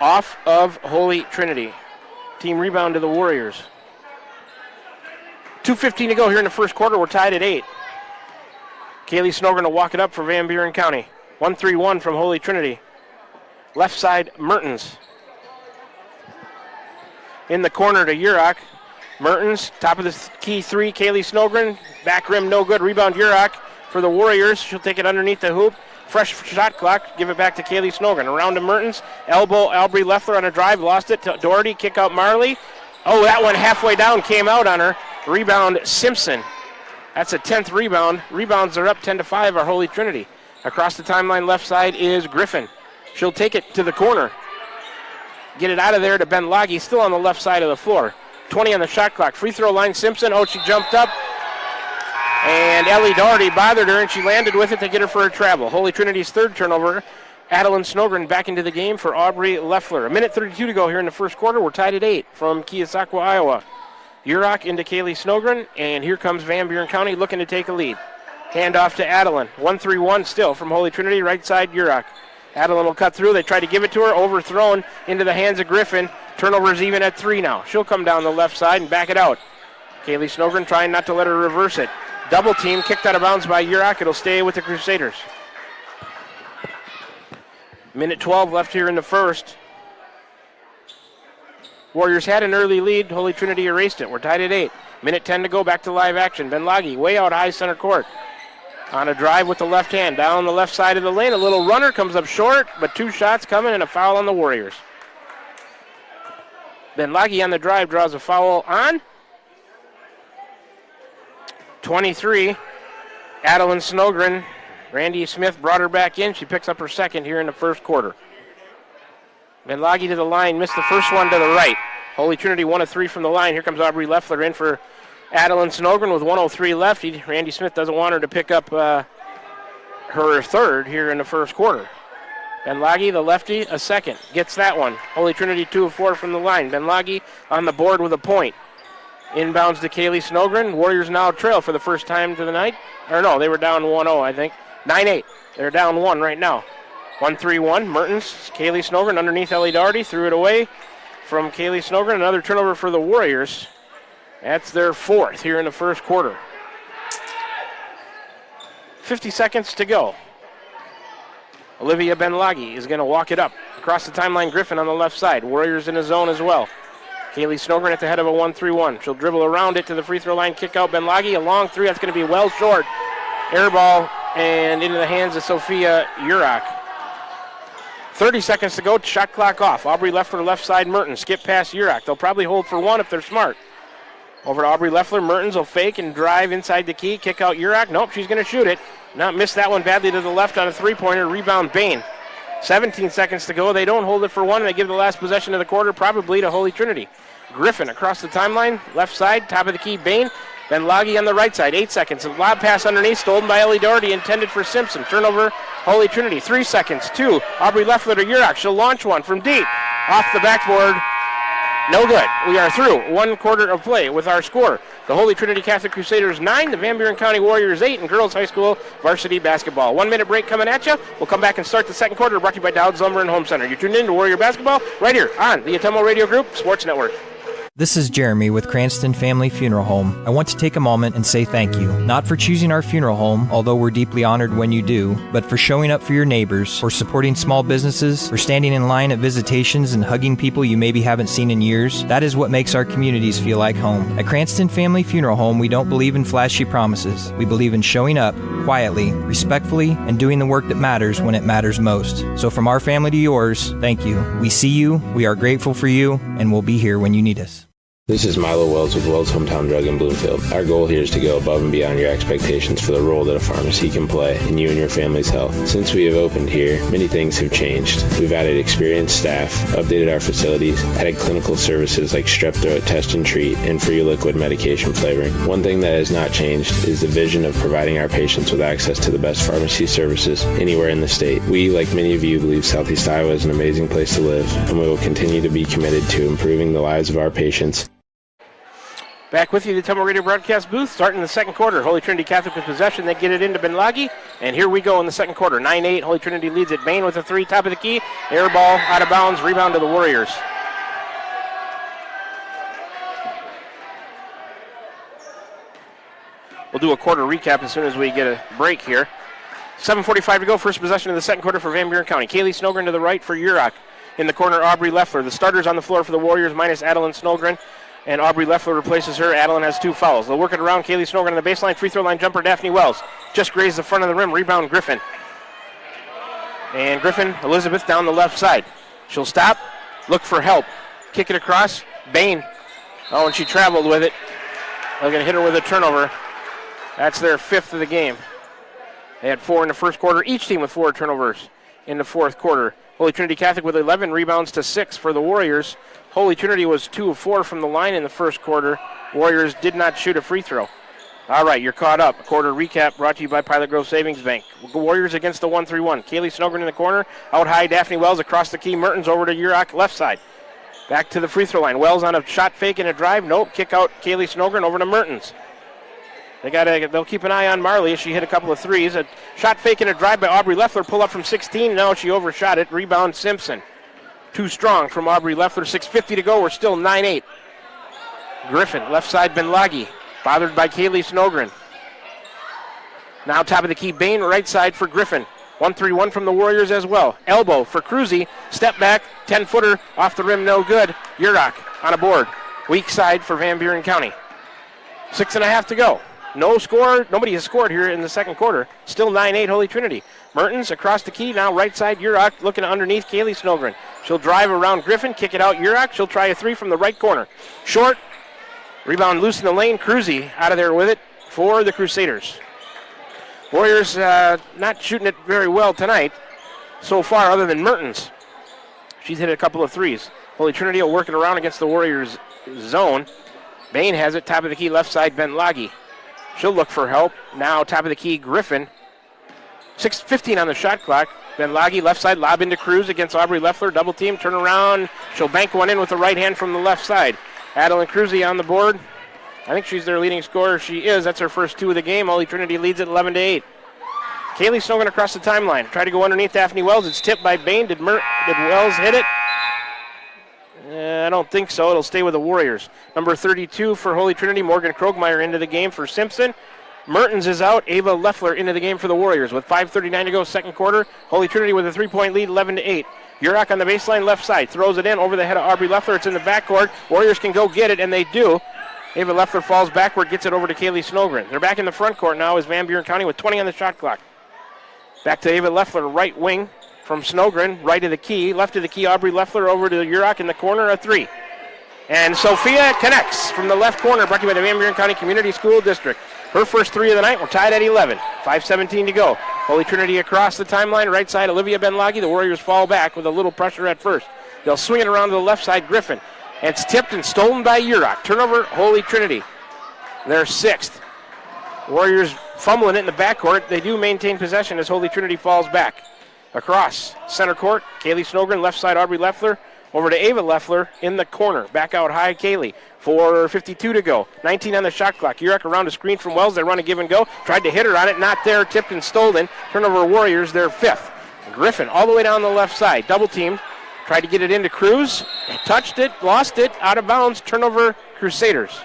S1: Off of Holy Trinity. Team rebound to the Warriors. 2:15 to go here in the first quarter. We're tied at 8. Kaylee Snowgren to walk it up for Van Buren County. 1-3-1 from Holy Trinity. Left side, Mertens. In the corner to Urach. Mertens, top of the key 3. Kaylee Snowgren. Back rim, no good. Rebound Urach for the Warriors. She'll take it underneath the hoop. Fresh shot clock. Give it back to Kaylee Snowgren. Around to Mertens. Elbow, Aubrey Leffler on a drive. Lost it to Doherty. Kick out Marley. Oh, that one halfway down came out on her. Rebound Simpson. That's a 10th rebound. Rebounds are up 10-5, our Holy Trinity. Across the timeline left side is Griffin. She'll take it to the corner. Get it out of there to Benlagi, still on the left side of the floor. 20 on the shot clock. Free throw line, Simpson. Oh, she jumped up. And Ellie Doherty bothered her, and she landed with it to get her for a travel. Holy Trinity's third turnover. Adeline Snowgren back into the game for Aubrey Leffler. 1:32 to go here in the first quarter. We're tied at 8 from Keosauqua, Iowa. Urach into Kaylee Snowgren, and here comes Van Buren County looking to take a lead. Hand off to Adeline. 1-3-1 still from Holy Trinity, right side Urach. Adeline will cut through. They try to give it to her. Overthrown into the hands of Griffin. Turnovers even at 3 now. She'll come down the left side and back it out. Kaylee Snowgren trying not to let her reverse it. Double team, kicked out of bounds by Urach. It'll stay with the Crusaders. 1:12 left here in the first. Warriors had an early lead. Holy Trinity erased it. We're tied at 8. 1:10 to go. Back to live action. Benlagi way out high center court. On a drive with the left hand. Down the left side of the lane. A little runner comes up short, but 2 shots coming and a foul on the Warriors. Benlagi on the drive draws a foul on 23. Adeline Snowgren. Randy Smith brought her back in. She picks up her second here in the first quarter. Benlagi to the line, missed the first one to the right. Holy Trinity 1 of 3 from the line. Here comes Aubrey Leffler in for Adeline Snowgren with 1:03 left. Randy Smith doesn't want her to pick up her third here in the first quarter. Benlagi, the lefty, a second. Gets that one. Holy Trinity 2 of 4 from the line. Benlagi on the board with a point. Inbounds to Kaylee Snowgren. Warriors now trail for the first time to the night. Or no, they were down 1-0, I think. 9-8. They're down 1 right now. 1-3-1. Mertens. Kaylee Snowgren underneath Ellie Doherty. Threw it away from Kaylee Snowgren. Another turnover for the Warriors. That's their 4th here in the first quarter. 50 seconds to go. Olivia Benlagi is going to walk it up. Across the timeline, Griffin on the left side. Warriors in a zone as well. Kaylee Snowgren at the head of a 1-3-1. She'll dribble around it to the free throw line. Kick out Benlagi. A long 3. That's going to be well short. Air ball and into the hands of Sophia Urach. 30 seconds to go. Shot clock off. Aubrey Leffler left side. Mertens. Skip past Urach. They'll probably hold for 1 if they're smart. Over to Aubrey Leffler. Mertens will fake and drive inside the key. Kick out Urach. Nope, she's going to shoot it. Not miss that one badly to the left on a 3-pointer. Rebound Bain. 17 seconds to go. They don't hold it for 1. They give the last possession of the quarter probably to Holy Trinity. Griffin across the timeline, left side, top of the key, Bain. Then Loggy on the right side, 8 seconds. A lob pass underneath, stolen by Ellie Doherty, intended for Simpson. Turnover, Holy Trinity, 3 seconds. 2, Aubrey Leffler to Urach. She'll launch one from deep. Off the backboard, no good. We are through 1 quarter of play with our score. The Holy Trinity Catholic Crusaders 9, the Van Buren County Warriors 8, and girls high school varsity basketball. 1 minute break coming at you. We'll come back and start the second quarter, brought to you by Dowd's Lumber and Home Center. You're tuned in to Warrior Basketball right here on the Atomo Radio Group Sports Network.
S4: This is Jeremy with Cranston Family Funeral Home. I want to take a moment and say thank you, not for choosing our funeral home, although we're deeply honored when you do, but for showing up for your neighbors, for supporting small businesses, for standing in line at visitations and hugging people you maybe haven't seen in years. That is what makes our communities feel like home. At Cranston Family Funeral Home, we don't believe in flashy promises. We believe in showing up quietly, respectfully, and doing the work that matters when it matters most. So from our family to yours, thank you. We see you, we are grateful for you, and we'll be here when you need us.
S17: This is Milo Wells with Wells Hometown Drug in Bloomfield. Our goal here is to go above and beyond your expectations for the role that a pharmacy can play in you and your family's health. Since we have opened here, many things have changed. We've added experienced staff, updated our facilities, added clinical services like strep throat test and treat, and free liquid medication flavoring. One thing that has not changed is the vision of providing our patients with access to the best pharmacy services anywhere in the state. We, like many of you, believe Southeast Iowa is an amazing place to live, and we will continue to be committed to improving the lives of our patients.
S1: Back with you, the Atomo Radio broadcast booth, starting the second quarter. Holy Trinity Catholic with possession. They get it into Benlagi, and here we go in the second quarter. 9-8, Holy Trinity leads it. Bain with a 3, top of the key. Air ball, out of bounds, rebound to the Warriors. We'll do a quarter recap as soon as we get a break here. 7:45 to go, first possession of the second quarter for Van Buren County. Kaylee Snogren to the right for Urach. In the corner, Aubrey Leffler. The starters on the floor for the Warriors, minus Adeline Snogren. And Aubrey Leffler replaces her. Adeline has 2 fouls. They'll work it around. Kaylee Snogren on the baseline. Free throw line jumper. Daphne Wells just grazed the front of the rim. Rebound Griffin. And Griffin, Elizabeth down the left side. She'll stop, look for help. Kick it across. Bain. Oh, and she traveled with it. They're going to hit her with a turnover. That's their 5th of the game. They had 4 in the first quarter. Each team with 4 turnovers in the fourth quarter. Holy Trinity Catholic with 11 rebounds to 6 for the Warriors. Holy Trinity was 2 of 4 from the line in the first quarter. Warriors did not shoot a free throw. All right, you're caught up. A quarter recap brought to you by Pilot Grove Savings Bank. Warriors against the 1-3-1. Kaylee Snogren in the corner. Out high, Daphne Wells across the key. Mertens over to Urach, left side. Back to the free throw line. Wells on a shot fake and a drive. Nope, kick out Kaylee Snogren over to Mertens. They'll keep an eye on Marley as she hit a couple of threes. A shot fake and a drive by Aubrey Leffler. Pull up from 16. No, she overshot it. Rebound Simpson. Too strong from Aubrey Leffler. 6:50 to go. We're still 9-8. Griffin, left side Benlagi. Bothered by Kaylee Snogren. Now top of the key, Bain, right side for Griffin. 1-3-1 from the Warriors as well. Elbow for Cruzy. Step back, 10-footer off the rim, no good. Urach on a board. Weak side for Van Buren County. 6.5 to go. No score. Nobody has scored here in the second quarter. Still 9-8 Holy Trinity. Mertens across the key. Now right side Urach looking underneath Kaylee Snogren. She'll drive around Griffin, kick it out Urach. She'll try a 3 from the right corner. Short. Rebound loose in the lane. Cruzy out of there with it for the Crusaders. Warriors not shooting it very well tonight so far other than Mertens. She's hit a couple of threes. Holy Trinity will work it around against the Warriors zone. Bain has it. Top of the key left side Benlagi. She'll look for help. Now top of the key, Griffin. 6:15 on the shot clock. Benlagi left side, lob into Cruz against Aubrey Leffler. Double team, turn around. She'll bank one in with the right hand from the left side. Adeline Cruzy on the board. I think she's their leading scorer. She is. That's her first 2 of the game. Holy Trinity leads at 11-8. Kaylee Snogren across the timeline. Try to go underneath Daphne Wells. It's tipped by Bain. Did Wells hit it? I don't think so. It'll stay with the Warriors. Number 32 for Holy Trinity, Morgan Krogmeyer into the game for Simpson. Mertens is out. Ava Leffler into the game for the Warriors. With 5:39 to go, second quarter. Holy Trinity with a 3-point lead, 11-8. Urach on the baseline left side. Throws it in over the head of Aubrey Leffler. It's in the backcourt. Warriors can go get it, and they do. Ava Leffler falls backward, gets it over to Kaylee Snogren. They're back in the front court now as Van Buren County with 20 on the shot clock. Back to Ava Leffler, right wing. From Snogren, right of the key, left of the key, Aubrey Leffler over to Urach in the corner, a 3. And Sophia connects from the left corner, brought to you by the Van Buren County Community School District. Her first 3 of the night. We're tied at 11. 5:17 to go. Holy Trinity across the timeline, right side, Olivia Benlagi. The Warriors fall back with a little pressure at first. They'll swing it around to the left side, Griffin. And it's tipped and stolen by Urach. Turnover, Holy Trinity. They're 6th. Warriors fumbling it in the backcourt. They do maintain possession as Holy Trinity falls back. Across center court, Kaylee Snogren, left side Aubrey Leffler. Over to Ava Leffler in the corner. Back out high, Kaylee. 4:52 to go. 19 on the shot clock. Urach around a screen from Wells. They run a give and go. Tried to hit her on it. Not there. Tipped and stolen. Turnover Warriors. They're 5th. Griffin all the way down the left side. Double teamed. Tried to get it into Cruz. Touched it. Lost it. Out of bounds. Turnover Crusaders.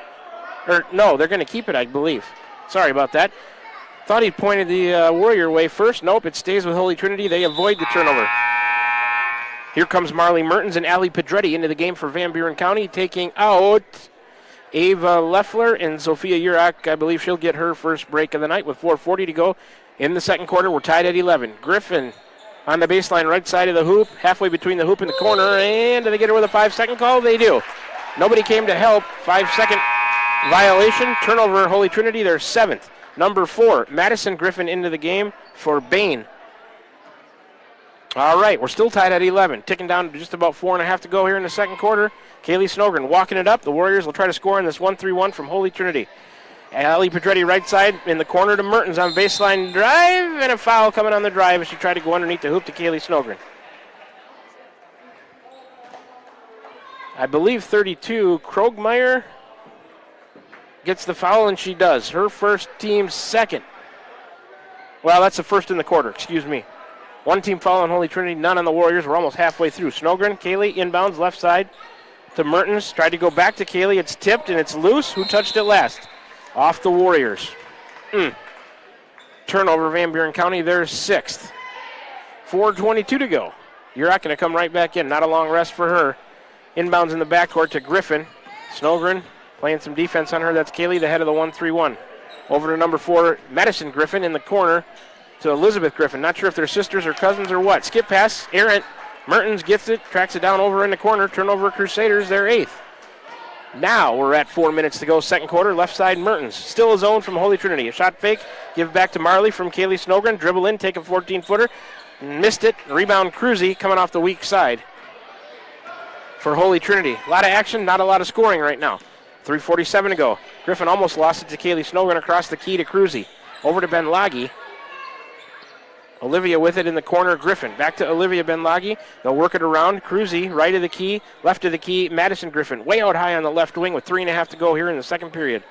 S1: Or no, they're going to keep it, I believe. Sorry about that. Thought he pointed the Warrior way first. Nope, it stays with Holy Trinity. They avoid the turnover. Here comes Marley Mertens and Allie Pedretti into the game for Van Buren County, taking out Ava Leffler and Sophia Urach. I believe she'll get her first break of the night with 4:40 to go in the second quarter. We're tied at 11. Griffin on the baseline right side of the hoop, halfway between the hoop and the corner, and do they get her with a 5-second call? They do. Nobody came to help. 5-second violation. Turnover, Holy Trinity, they're 7th. Number 4, Madison Griffin into the game for Bain. All right, we're still tied at 11. Ticking down to just about 4.5 to go here in the second quarter. Kaylee Snogren walking it up. The Warriors will try to score in this 1-3-1 from Holy Trinity. Allie Pedretti right side in the corner to Mertens on baseline drive, and a foul coming on the drive as she tried to go underneath the hoop to Kaylee Snogren. I believe 32, Krogmeyer gets the foul, and she does. Her first, team second. Well, that's the first in the quarter, excuse me. One team foul on Holy Trinity, none on the Warriors. We're almost halfway through. Snogren, Kaylee, inbounds, left side to Mertens. Tried to go back to Kaylee. It's tipped, and it's loose. Who touched it last? Off the Warriors. Turnover, Van Buren County, they're 6th. 4:22 to go. Urach going to come right back in. Not a long rest for her. Inbounds in the backcourt to Griffin. Snogren playing some defense on her. That's Kaylee, the head of the 1-3-1. Over to number 4, Madison Griffin in the corner to Elizabeth Griffin. Not sure if they're sisters or cousins or what. Skip pass, errant. Mertens gets it, tracks it down over in the corner. Turnover Crusaders, they're 8th. Now we're at 4 minutes to go, second quarter. Left side, Mertens. Still a zone from Holy Trinity. A shot fake, give back to Marley from Kaylee Snogren. Dribble in, take a 14-footer. Missed it. Rebound, Cruzy coming off the weak side for Holy Trinity. A lot of action, not a lot of scoring right now. 3:47 to go. Griffin almost lost it to Kaylee Snogren across the key to Cruzy. Over to Benlagi. Olivia with it in the corner. Griffin back to Olivia Benlagi. They'll work it around. Cruzy right of the key, left of the key. Madison Griffin way out high on the left wing with 3.5 to go here in the second period.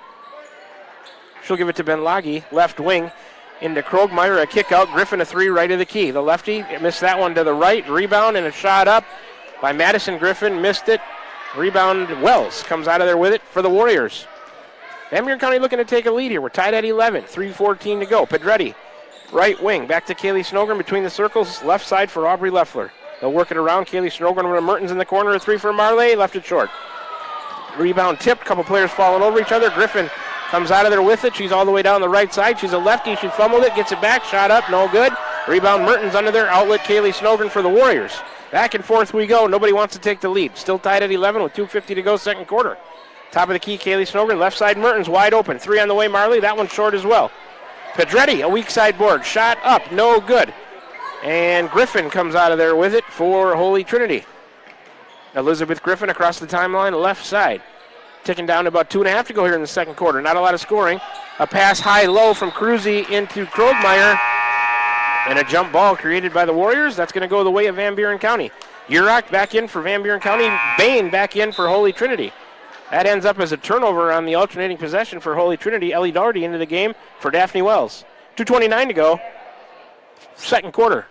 S1: She'll give it to Benlagi, left wing. Into Krogmeyer, a kick out. Griffin a 3 right of the key. The lefty missed that one to the right. Rebound and a shot up by Madison Griffin. Missed it. Rebound, Wells comes out of there with it for the Warriors. Van Buren County looking to take a lead here. We're tied at 11. 3:14 to go. Pedretti, right wing. Back to Kaylee Snogren between the circles. Left side for Aubrey Leffler. They'll work it around. Kaylee Snogren with Mertens in the corner. A 3 for Marley. Left it short. Rebound tipped. Couple players falling over each other. Griffin comes out of there with it. She's all the way down the right side. She's a lefty. She fumbled it. Gets it back. Shot up. No good. Rebound Mertens under there. Outlet Kaylee Snogren for the Warriors. Back and forth we go. Nobody wants to take the lead. Still tied at 11 with 2:50 to go, second quarter. Top of the key, Kaylee Snogren. Left side, Mertens wide open. 3 on the way, Marley. That one's short as well. Pedretti, a weak side board. Shot up. No good. And Griffin comes out of there with it for Holy Trinity. Elizabeth Griffin across the timeline, left side. Ticking down to about 2.5 to go here in the second quarter. Not a lot of scoring. A pass high-low from Cruzy into Krogmeyer. And a jump ball created by the Warriors. That's going to go the way of Van Buren County. Urach back in for Van Buren County. Bain back in for Holy Trinity. That ends up as a turnover on the alternating possession for Holy Trinity. Ellie Doherty into the game for Daphne Wells. 2:29 to go. Second quarter.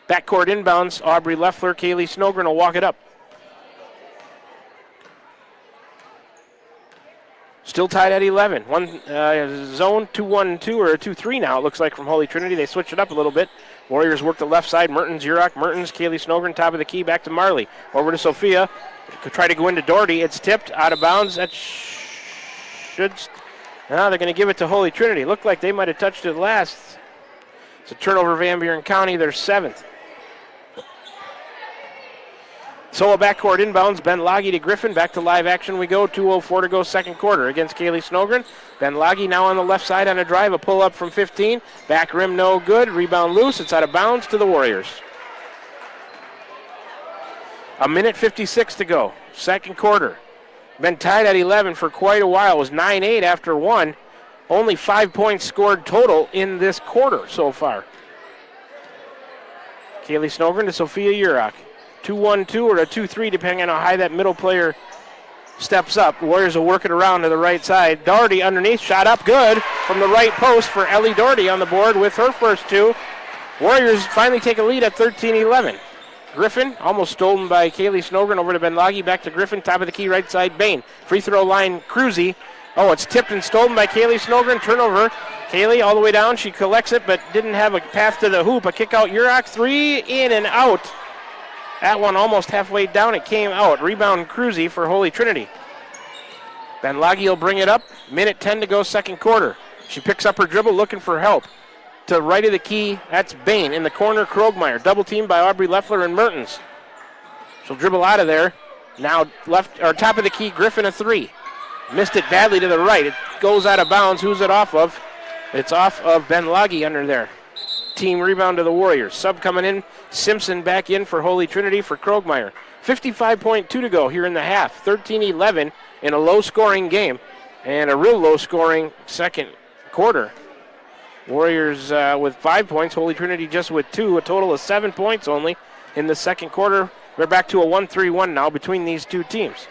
S1: Backcourt inbounds. Aubrey Leffler, Kaylee Snogren will walk it up. Still tied at 11. Zone 2-1-2 or a 2-3 now, it looks like, from Holy Trinity. They switch it up a little bit. Warriors work the left side. Mertens, Urach, Mertens, Kaylee Snogren, top of the key, back to Marley. Over to Sophia. Could try to go into Doherty. It's tipped out of bounds. That should. Now they're going to give it to Holy Trinity. Looked like they might have touched it last. It's a turnover, Van Buren County. They're 7th. So a backcourt inbounds. Benlagi to Griffin. Back to live action we go. 2:04 to go, second quarter against Kaylee Snogren. Benlagi now on the left side on a drive. A pull up from 15. Back rim no good. Rebound loose. It's out of bounds to the Warriors. A minute 56 to go, second quarter. Been tied at 11 for quite a while. It was 9-8 after one. Only 5 points scored total in this quarter so far. Kaylee Snogren to Sophia Urach. 2-1-2 or a 2-3 depending on how high that middle player steps up. Warriors will work it around to the right side. Doherty underneath, shot up good from the right post for Ellie Doherty on the board with her first two. Warriors finally take a lead at 13-11. Griffin, almost stolen by Kaylee Snogren, over to Benlagi, back to Griffin, top of the key, right side, Bain. Free throw line, Cruzy. Oh, it's tipped and stolen by Kaylee Snogren, turnover. Kaylee all the way down, she collects it, but didn't have a path to the hoop. A kick out, Urach, three, in and out. That one almost halfway down, it came out. Rebound, Cruzy for Holy Trinity. Benlagi will bring it up, minute 10 to go, second quarter. She picks up her dribble, looking for help. To right of the key, that's Bain. In the corner, Krogmeyer. Double teamed by Aubrey Leffler and Mertens. She'll dribble out of there. Now left or top of the key, Griffin a three. Missed it badly to the right. It goes out of bounds. Who's it off of? It's off of Benlagi under there. Team rebound to the Warriors. Sub coming in. Simpson back in for Holy Trinity for Krogmeyer. 55.2 to go here in the half. 13-11 in a low-scoring game. And a real low-scoring second quarter. Warriors with 5 points, Holy Trinity just with 2, a total of 7 points only in the second quarter. We're back to a 1-3-1 now between these two teams.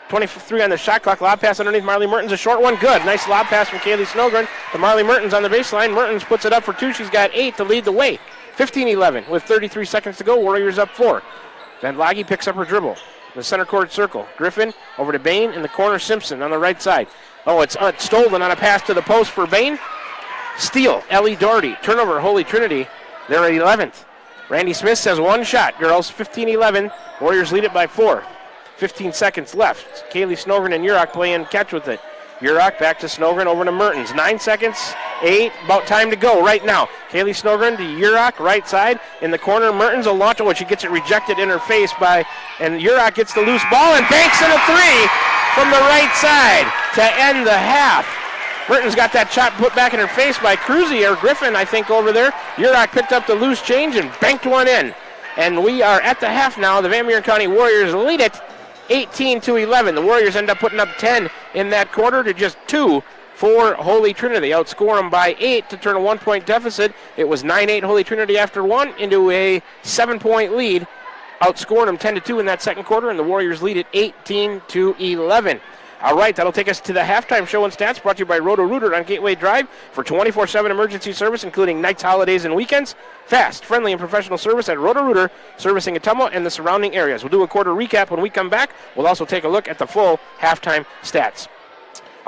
S1: 23 on the shot clock, lob pass underneath Marley Mertens, a short one, good. Nice lob pass from Kaylee Snogren to Marley Mertens on the baseline. Mertens puts it up for two, she's got 8 to lead the way. 15-11 with 33 seconds to go, Warriors up 4. Benlagi picks up her dribble. The center court circle. Griffin over to Bain in the corner, Simpson on the right side. Oh, it's stolen on a pass to the post for Bain. Steal, Ellie Doherty. Turnover, Holy Trinity. They're at 11th. Randy Smith says one shot. Girls, 15-11. Warriors lead it by 4. 15 seconds left. Kaylee Snogren and Urach playing catch with it. Urach back to Snogren over to Mertens. 9 seconds, 8. About time to go right now. Kaylee Snogren to Urach, right side. In the corner, Mertens will launch it. Oh, she gets it rejected in her face and Urach gets the loose ball and banks in a three from the right side to end the half. Mertens got that shot put back in her face by Cruzy or Griffin, I think, over there. Urach picked up the loose change and banked one in. And we are at the half now. The Van Buren County Warriors lead it 18-11. The Warriors end up putting up 10 in that quarter to just 2 for Holy Trinity. They outscore them by 8 to turn a 1-point deficit. It was 9-8 Holy Trinity after one into a 7-point lead. Outscoring them 10-2 in that second quarter, and the Warriors lead it 18-11. All right, that'll take us to the halftime show and stats brought to you by Roto-Rooter on Gateway Drive for 24/7 emergency service, including nights, holidays, and weekends. Fast, friendly, and professional service at Roto-Rooter, servicing Ottumwa and the surrounding areas. We'll do a quarter recap when we come back. We'll also take a look at the full halftime stats.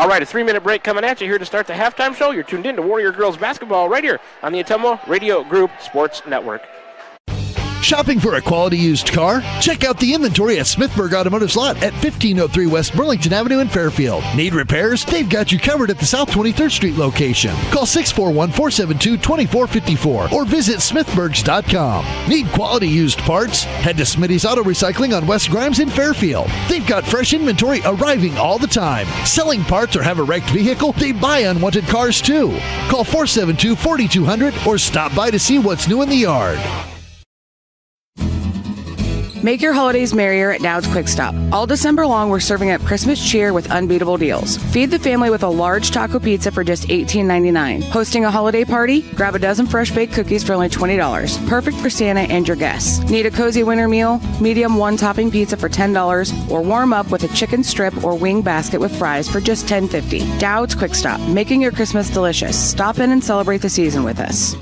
S1: All right, a 3-minute break coming at you here to start the halftime show. You're tuned in to Warrior Girls Basketball right here on the Ottumwa Radio Group Sports Network.
S2: Shopping for a quality used car? Check out the inventory at Smithburg Automotive's lot at 1503 West Burlington Avenue in Fairfield. Need repairs? They've got you covered at the South 23rd Street location. Call 641-472-2454 or visit smithburgs.com. Need quality used parts? Head to Smitty's Auto Recycling on West Grimes in Fairfield. They've got fresh inventory arriving all the time. Selling parts or have a wrecked vehicle? They buy unwanted cars too. Call 472-4200 or stop by to see what's new in the yard.
S8: Make your holidays merrier at Dowd's Quick Stop. All December long, we're serving up Christmas cheer with unbeatable deals. Feed the family with a large taco pizza for just $18.99. Hosting a holiday party? Grab a dozen fresh baked cookies for only $20. Perfect for Santa and your guests. Need a cozy winter meal? Medium one-topping pizza for $10, or warm up with a chicken strip or wing basket with fries for just $10.50. Dowd's Quick Stop, making your Christmas delicious. Stop in and celebrate the season with us.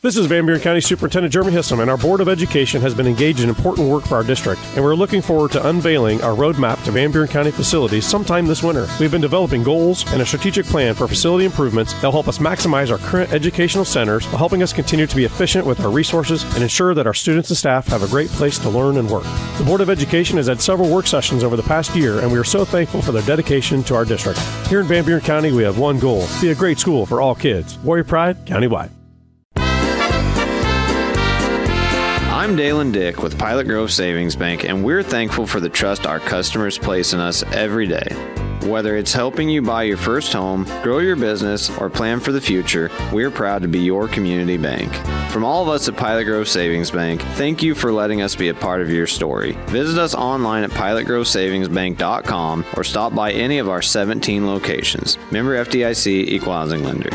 S3: This is Van Buren County Superintendent Jeremy Hissom, and our Board of Education has been engaged in important work for our district, and we're looking forward to unveiling our roadmap to Van Buren County facilities sometime this winter. We've been developing goals and a strategic plan for facility improvements that will help us maximize our current educational centers while helping us continue to be efficient with our resources and ensure that our students and staff have a great place to learn and work. The Board of Education has had several work sessions over the past year, and we are so thankful for their dedication to our district. Here in Van Buren County, we have one goal: be a great school for all kids. Warrior Pride, countywide.
S12: I'm Dalen Dick with Pilot Grove Savings Bank, and we're thankful for the trust our customers place in us every day. Whether it's helping you buy your first home, grow your business, or plan for the future, we're proud to be your community bank. From all of us at Pilot Grove Savings Bank, thank you for letting us be a part of your story. Visit us online at pilotgrovesavingsbank.com or stop by any of our 17 locations. Member FDIC, Equal Housing Lender.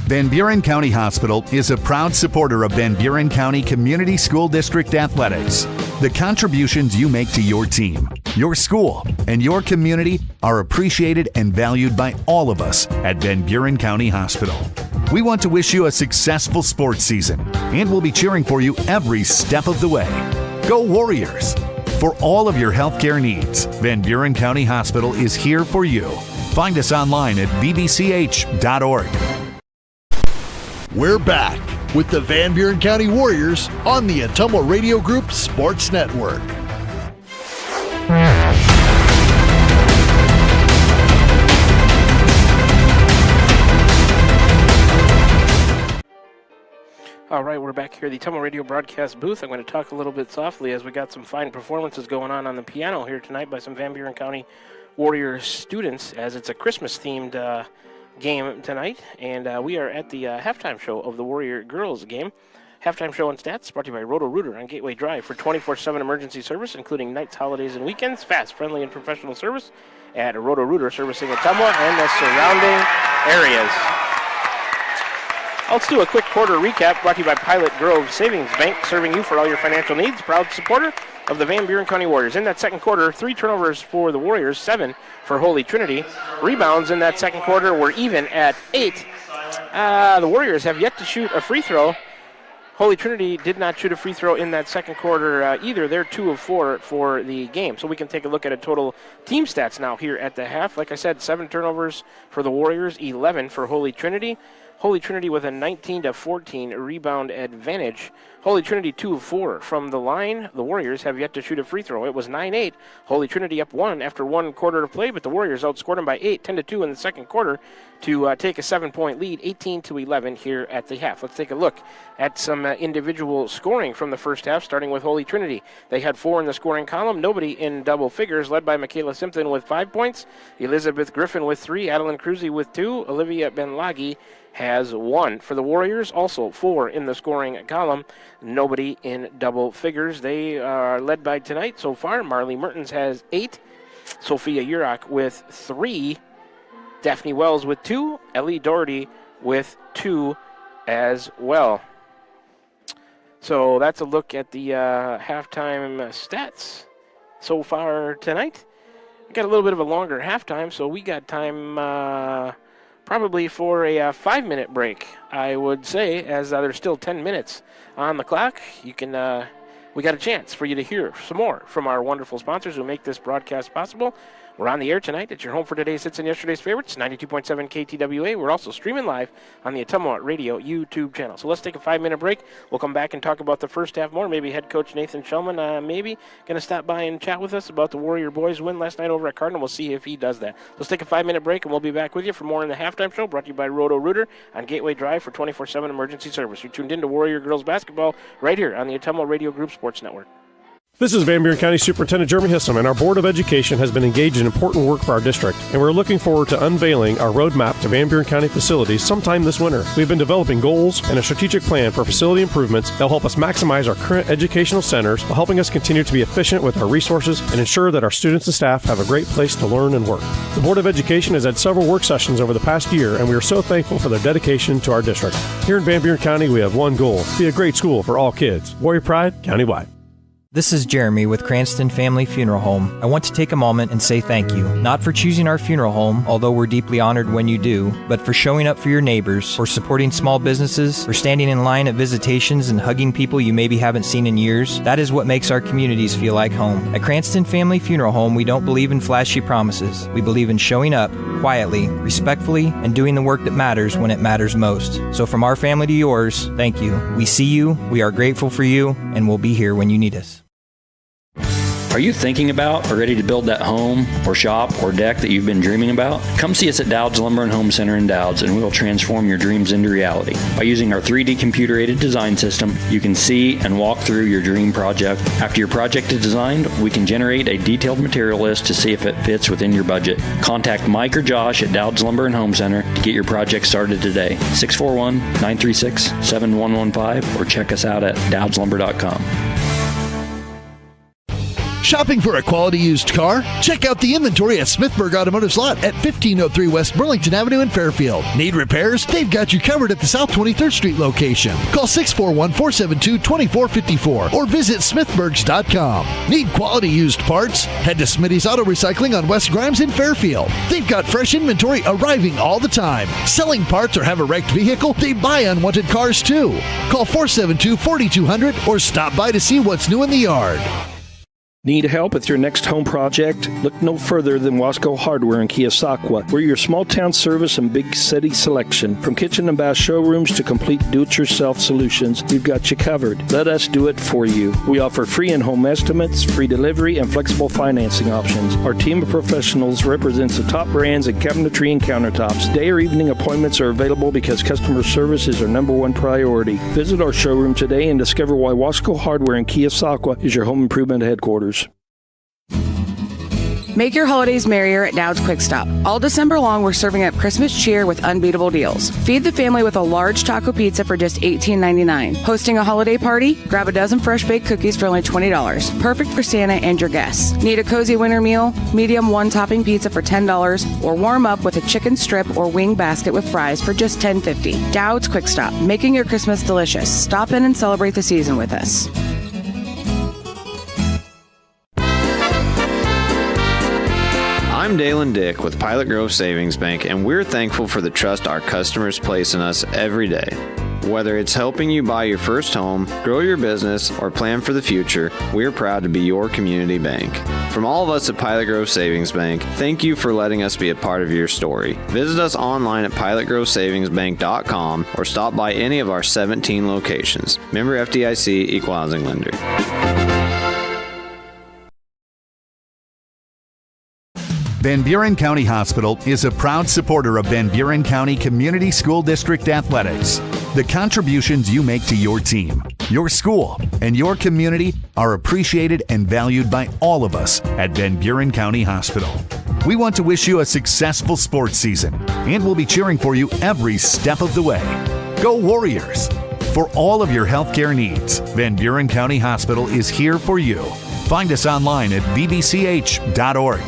S13: Van Buren County Hospital is a proud supporter of Van Buren County Community School District Athletics. The contributions you make to your team, your school, and your community are appreciated and valued by all of us at Van Buren County Hospital. We want to wish you a successful sports season, and we'll be cheering for you every step of the way. Go Warriors! For all of your healthcare needs, Van Buren County Hospital is here for you. Find us online at vbch.org.
S2: We're back with the Van Buren County Warriors on the Ottumwa Radio Group Sports Network.
S1: All right, we're back here at the Ottumwa Radio broadcast booth. I'm going to talk a little bit softly as we got some fine performances going on the piano here tonight by some Van Buren County Warriors students, as it's a Christmas-themed game tonight, and we are at the halftime show of the Warrior Girls game. Halftime show and stats brought to you by Roto-Rooter on Gateway Drive for 24/7 emergency service, including nights, holidays, and weekends. Fast, friendly, and professional service at Roto-Rooter, servicing Ottumwa and the surrounding areas. Let's do a quick quarter recap brought to you by Pilot Grove Savings Bank, serving you for all your financial needs. Proud supporter of the Van Buren County Warriors. In that second quarter, 3 turnovers for the Warriors, 7 for Holy Trinity. Rebounds in that second quarter were even at 8. The Warriors have yet to shoot a free throw. Holy Trinity did not shoot a free throw in that second quarter either. They're 2 of 4 for the game. So we can take a look at a total team stats now here at the half. Like I said, 7 turnovers for the Warriors, 11 for Holy Trinity. Holy Trinity with a 19-14 rebound advantage. Holy Trinity 2 of 4 from the line. The Warriors have yet to shoot a free throw. It was 9-8. Holy Trinity up 1 after 1 quarter to play, but the Warriors outscored them by 8, 10-2 in the second quarter to take a 7-point lead, 18-11 here at the half. Let's take a look at some individual scoring from the first half, starting with Holy Trinity. They had 4 in the scoring column, nobody in double figures, led by Michaela Simpson with 5 points, Elizabeth Griffin with 3, Adeline Cruzy with 2, Olivia Benlagi has 1. For the Warriors, also 4 in the scoring column, nobody in double figures. They are led by tonight so far. Marley Mertens has 8, Sophia Urach with 3, Daphne Wells with 2, Ellie Doherty with 2 as well. So that's a look at the halftime stats so far tonight. We got a little bit of a longer halftime, so we got time probably for a 5-minute break, I would say, as there's still 10 minutes on the clock. You can, we got a chance for you to hear some more from our wonderful sponsors who make this broadcast possible. We're on the air tonight. It's your home for today's hits and yesterday's favorites, 92.7 KTWA. We're also streaming live on the Ottumwa Radio YouTube channel. So let's take a 5-minute break. We'll come back and talk about the first half more. Maybe head coach Nathan Shellman maybe going to stop by and chat with us about the Warrior boys' win last night over at Cardinal. We'll see if he does that. Let's take a 5-minute break, and we'll be back with you for more in the halftime show, brought to you by Roto-Rooter on Gateway Drive for 24/7 emergency service. You're tuned in to Warrior Girls Basketball right here on the Ottumwa Radio Group Sports Network.
S3: This is Van Buren County Superintendent Jeremy Hissom, and our Board of Education has been engaged in important work for our district, and we're looking forward to unveiling our roadmap to Van Buren County facilities sometime this winter. We've been developing goals and a strategic plan for facility improvements that will help us maximize our current educational centers while helping us continue to be efficient with our resources and ensure that our students and staff have a great place to learn and work. The Board of Education has had several work sessions over the past year, and we are so thankful for their dedication to our district. Here in Van Buren County, we have one goal: be a great school for all kids. Warrior Pride, countywide.
S4: This is Jeremy with Cranston Family Funeral Home. I want to take a moment and say thank you, not for choosing our funeral home, although we're deeply honored when you do, but for showing up for your neighbors, for supporting small businesses, for standing in line at visitations and hugging people you maybe haven't seen in years. That is what makes our communities feel like home. At Cranston Family Funeral Home, we don't believe in flashy promises. We believe in showing up quietly, respectfully, and doing the work that matters when it matters most. So from our family to yours, thank you. We see you, we are grateful for you, and we'll be here when you need us.
S5: Are you thinking about or ready to build that home or shop or deck that you've been dreaming about? Come see us at Dowd's Lumber and Home Center in Dowd's, and we will transform your dreams into reality. By using our 3D computer-aided design system, you can see and walk through your dream project. After your project is designed, we can generate a detailed material list to see if it fits within your budget. Contact Mike or Josh at Dowd's Lumber and Home Center to get your project started today. 641-936-7115 or check us out at dowdslumber.com.
S2: Shopping for a quality used car? Check out the inventory at Smithburg Automotive's lot at 1503 West Burlington Avenue in Fairfield. Need repairs? They've got you covered at the South 23rd Street location. Call 641-472-2454 or visit smithburgs.com. Need quality used parts? Head to Smitty's Auto Recycling on West Grimes in Fairfield. They've got fresh inventory arriving all the time. Selling parts or have a wrecked vehicle? They buy unwanted cars too. Call 472-4200 or stop by to see what's new in the yard.
S6: Need help with your next home project? Look no further than Wasco Hardware in Keosauqua. We're your small town service and big city selection. From kitchen and bath showrooms to complete do-it-yourself solutions, we've got you covered. Let us do it for you. We offer free in-home estimates, free delivery, and flexible financing options. Our team of professionals represents the top brands in cabinetry and countertops. Day or evening appointments are available because customer service is our number one priority. Visit our showroom today and discover why Wasco Hardware in Keosauqua is your home improvement headquarters.
S8: Make your holidays merrier at Dowd's Quick Stop. All December long, we're serving up Christmas cheer with unbeatable deals. Feed the family with a large taco pizza for just $18.99. Hosting a holiday party? Grab a dozen fresh-baked cookies for only $20. Perfect for Santa and your guests. Need a cozy winter meal? Medium one-topping pizza for $10, or warm up with a chicken strip or wing basket with fries for just $10.50. Dowd's Quick Stop, making your Christmas delicious. Stop in and celebrate the season with us.
S12: I'm Dalen Dick with Pilot Grove Savings Bank, and we're thankful for the trust our customers place in us every day. Whether it's helping you buy your first home, grow your business, or plan for the future, we're proud to be your community bank. From all of us at Pilot Grove Savings Bank, thank you for letting us be a part of your story. Visit us online at pilotgrovesavingsbank.com or stop by any of our 17 locations. Member FDIC, Equal Housing Lender.
S13: Van Buren County Hospital is a proud supporter of Van Buren County Community School District Athletics. The contributions you make to your team, your school, and your community are appreciated and valued by all of us at Van Buren County Hospital. We want to wish you a successful sports season, and we'll be cheering for you every step of the way. Go Warriors! For all of your healthcare needs, Van Buren County Hospital is here for you. Find us online at vbch.org.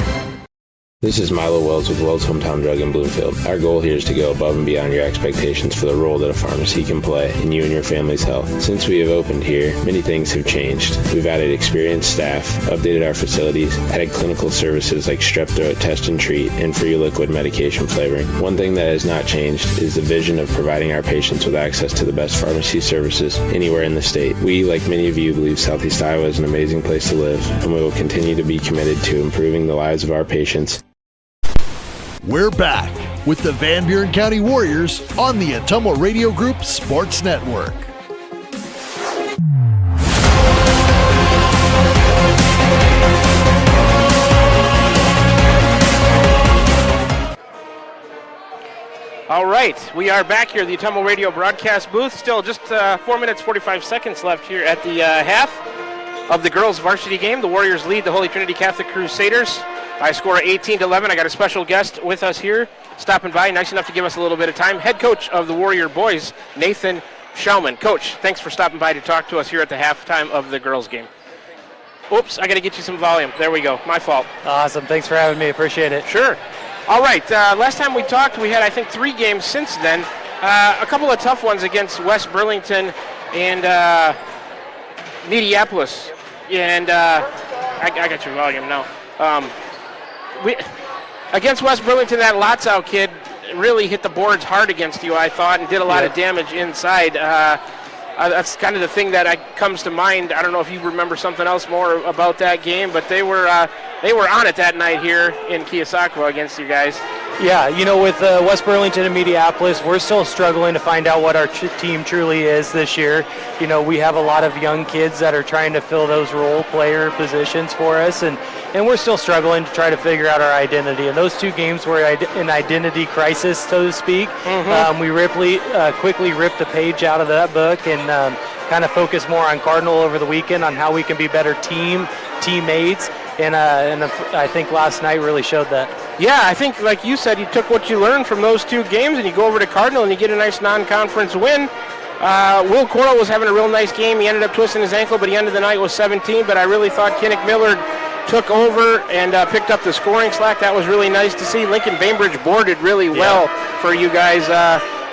S17: This is Milo Wells with Wells Hometown Drug in Bloomfield. Our goal here is to go above and beyond your expectations for the role that a pharmacy can play in you and your family's health. Since we have opened here, many things have changed. We've added experienced staff, updated our facilities, added clinical services like strep throat test and treat, and free liquid medication flavoring. One thing that has not changed is the vision of providing our patients with access to the best pharmacy services anywhere in the state. We, like many of you, believe Southeast Iowa is an amazing place to live, and we will continue to be committed to improving the lives of our patients.
S2: We're back with the Van Buren County Warriors on the Ottumwa Radio Group Sports Network.
S1: All right, we are back here at the Ottumwa Radio broadcast booth. Still just 4 minutes, 45 seconds left here at the half of the girls' varsity game. The Warriors lead the Holy Trinity Catholic Crusaders by a score of 18-11. I got a special guest with us here, stopping by, nice enough to give us a little bit of time. Head coach of the Warrior boys, Nathan Schauman. Coach, thanks for stopping by to talk to us here at the halftime of the girls' game. Oops, I got to get you some volume. There we go. My fault.
S18: Awesome. Thanks for having me. Appreciate it.
S1: Sure. All right. Last time we talked, we had, I think, 3 games since then. A couple of tough ones against West Burlington and Mediapolis. And I got your volume now. Against West Burlington, that Lotzow kid really hit the boards hard against you, I thought, and did a lot of damage inside. That's kind of the thing that comes to mind. I don't know if you remember something else more about that game, but they were on it that night here in Keosauqua against you guys.
S18: Yeah, with West Burlington and Mediapolis, we're still struggling to find out what our team truly is this year. We have a lot of young kids that are trying to fill those role player positions for us, and we're still struggling to try to figure out our identity. And those 2 games were an identity crisis, so to speak. Mm-hmm. We quickly ripped a page out of that book and kind of focused more on Cardinal over the weekend on how we can be better teammates. And I think last night really showed that.
S1: Yeah, I think, like you said, you took what you learned from those 2 games and you go over to Cardinal and you get a nice non-conference win. Will Coral was having a real nice game. He ended up twisting his ankle, but he ended the night with 17. But I really thought Kinnick Millard took over and picked up the scoring slack. That was really nice to see. Lincoln Bainbridge boarded really well for you guys.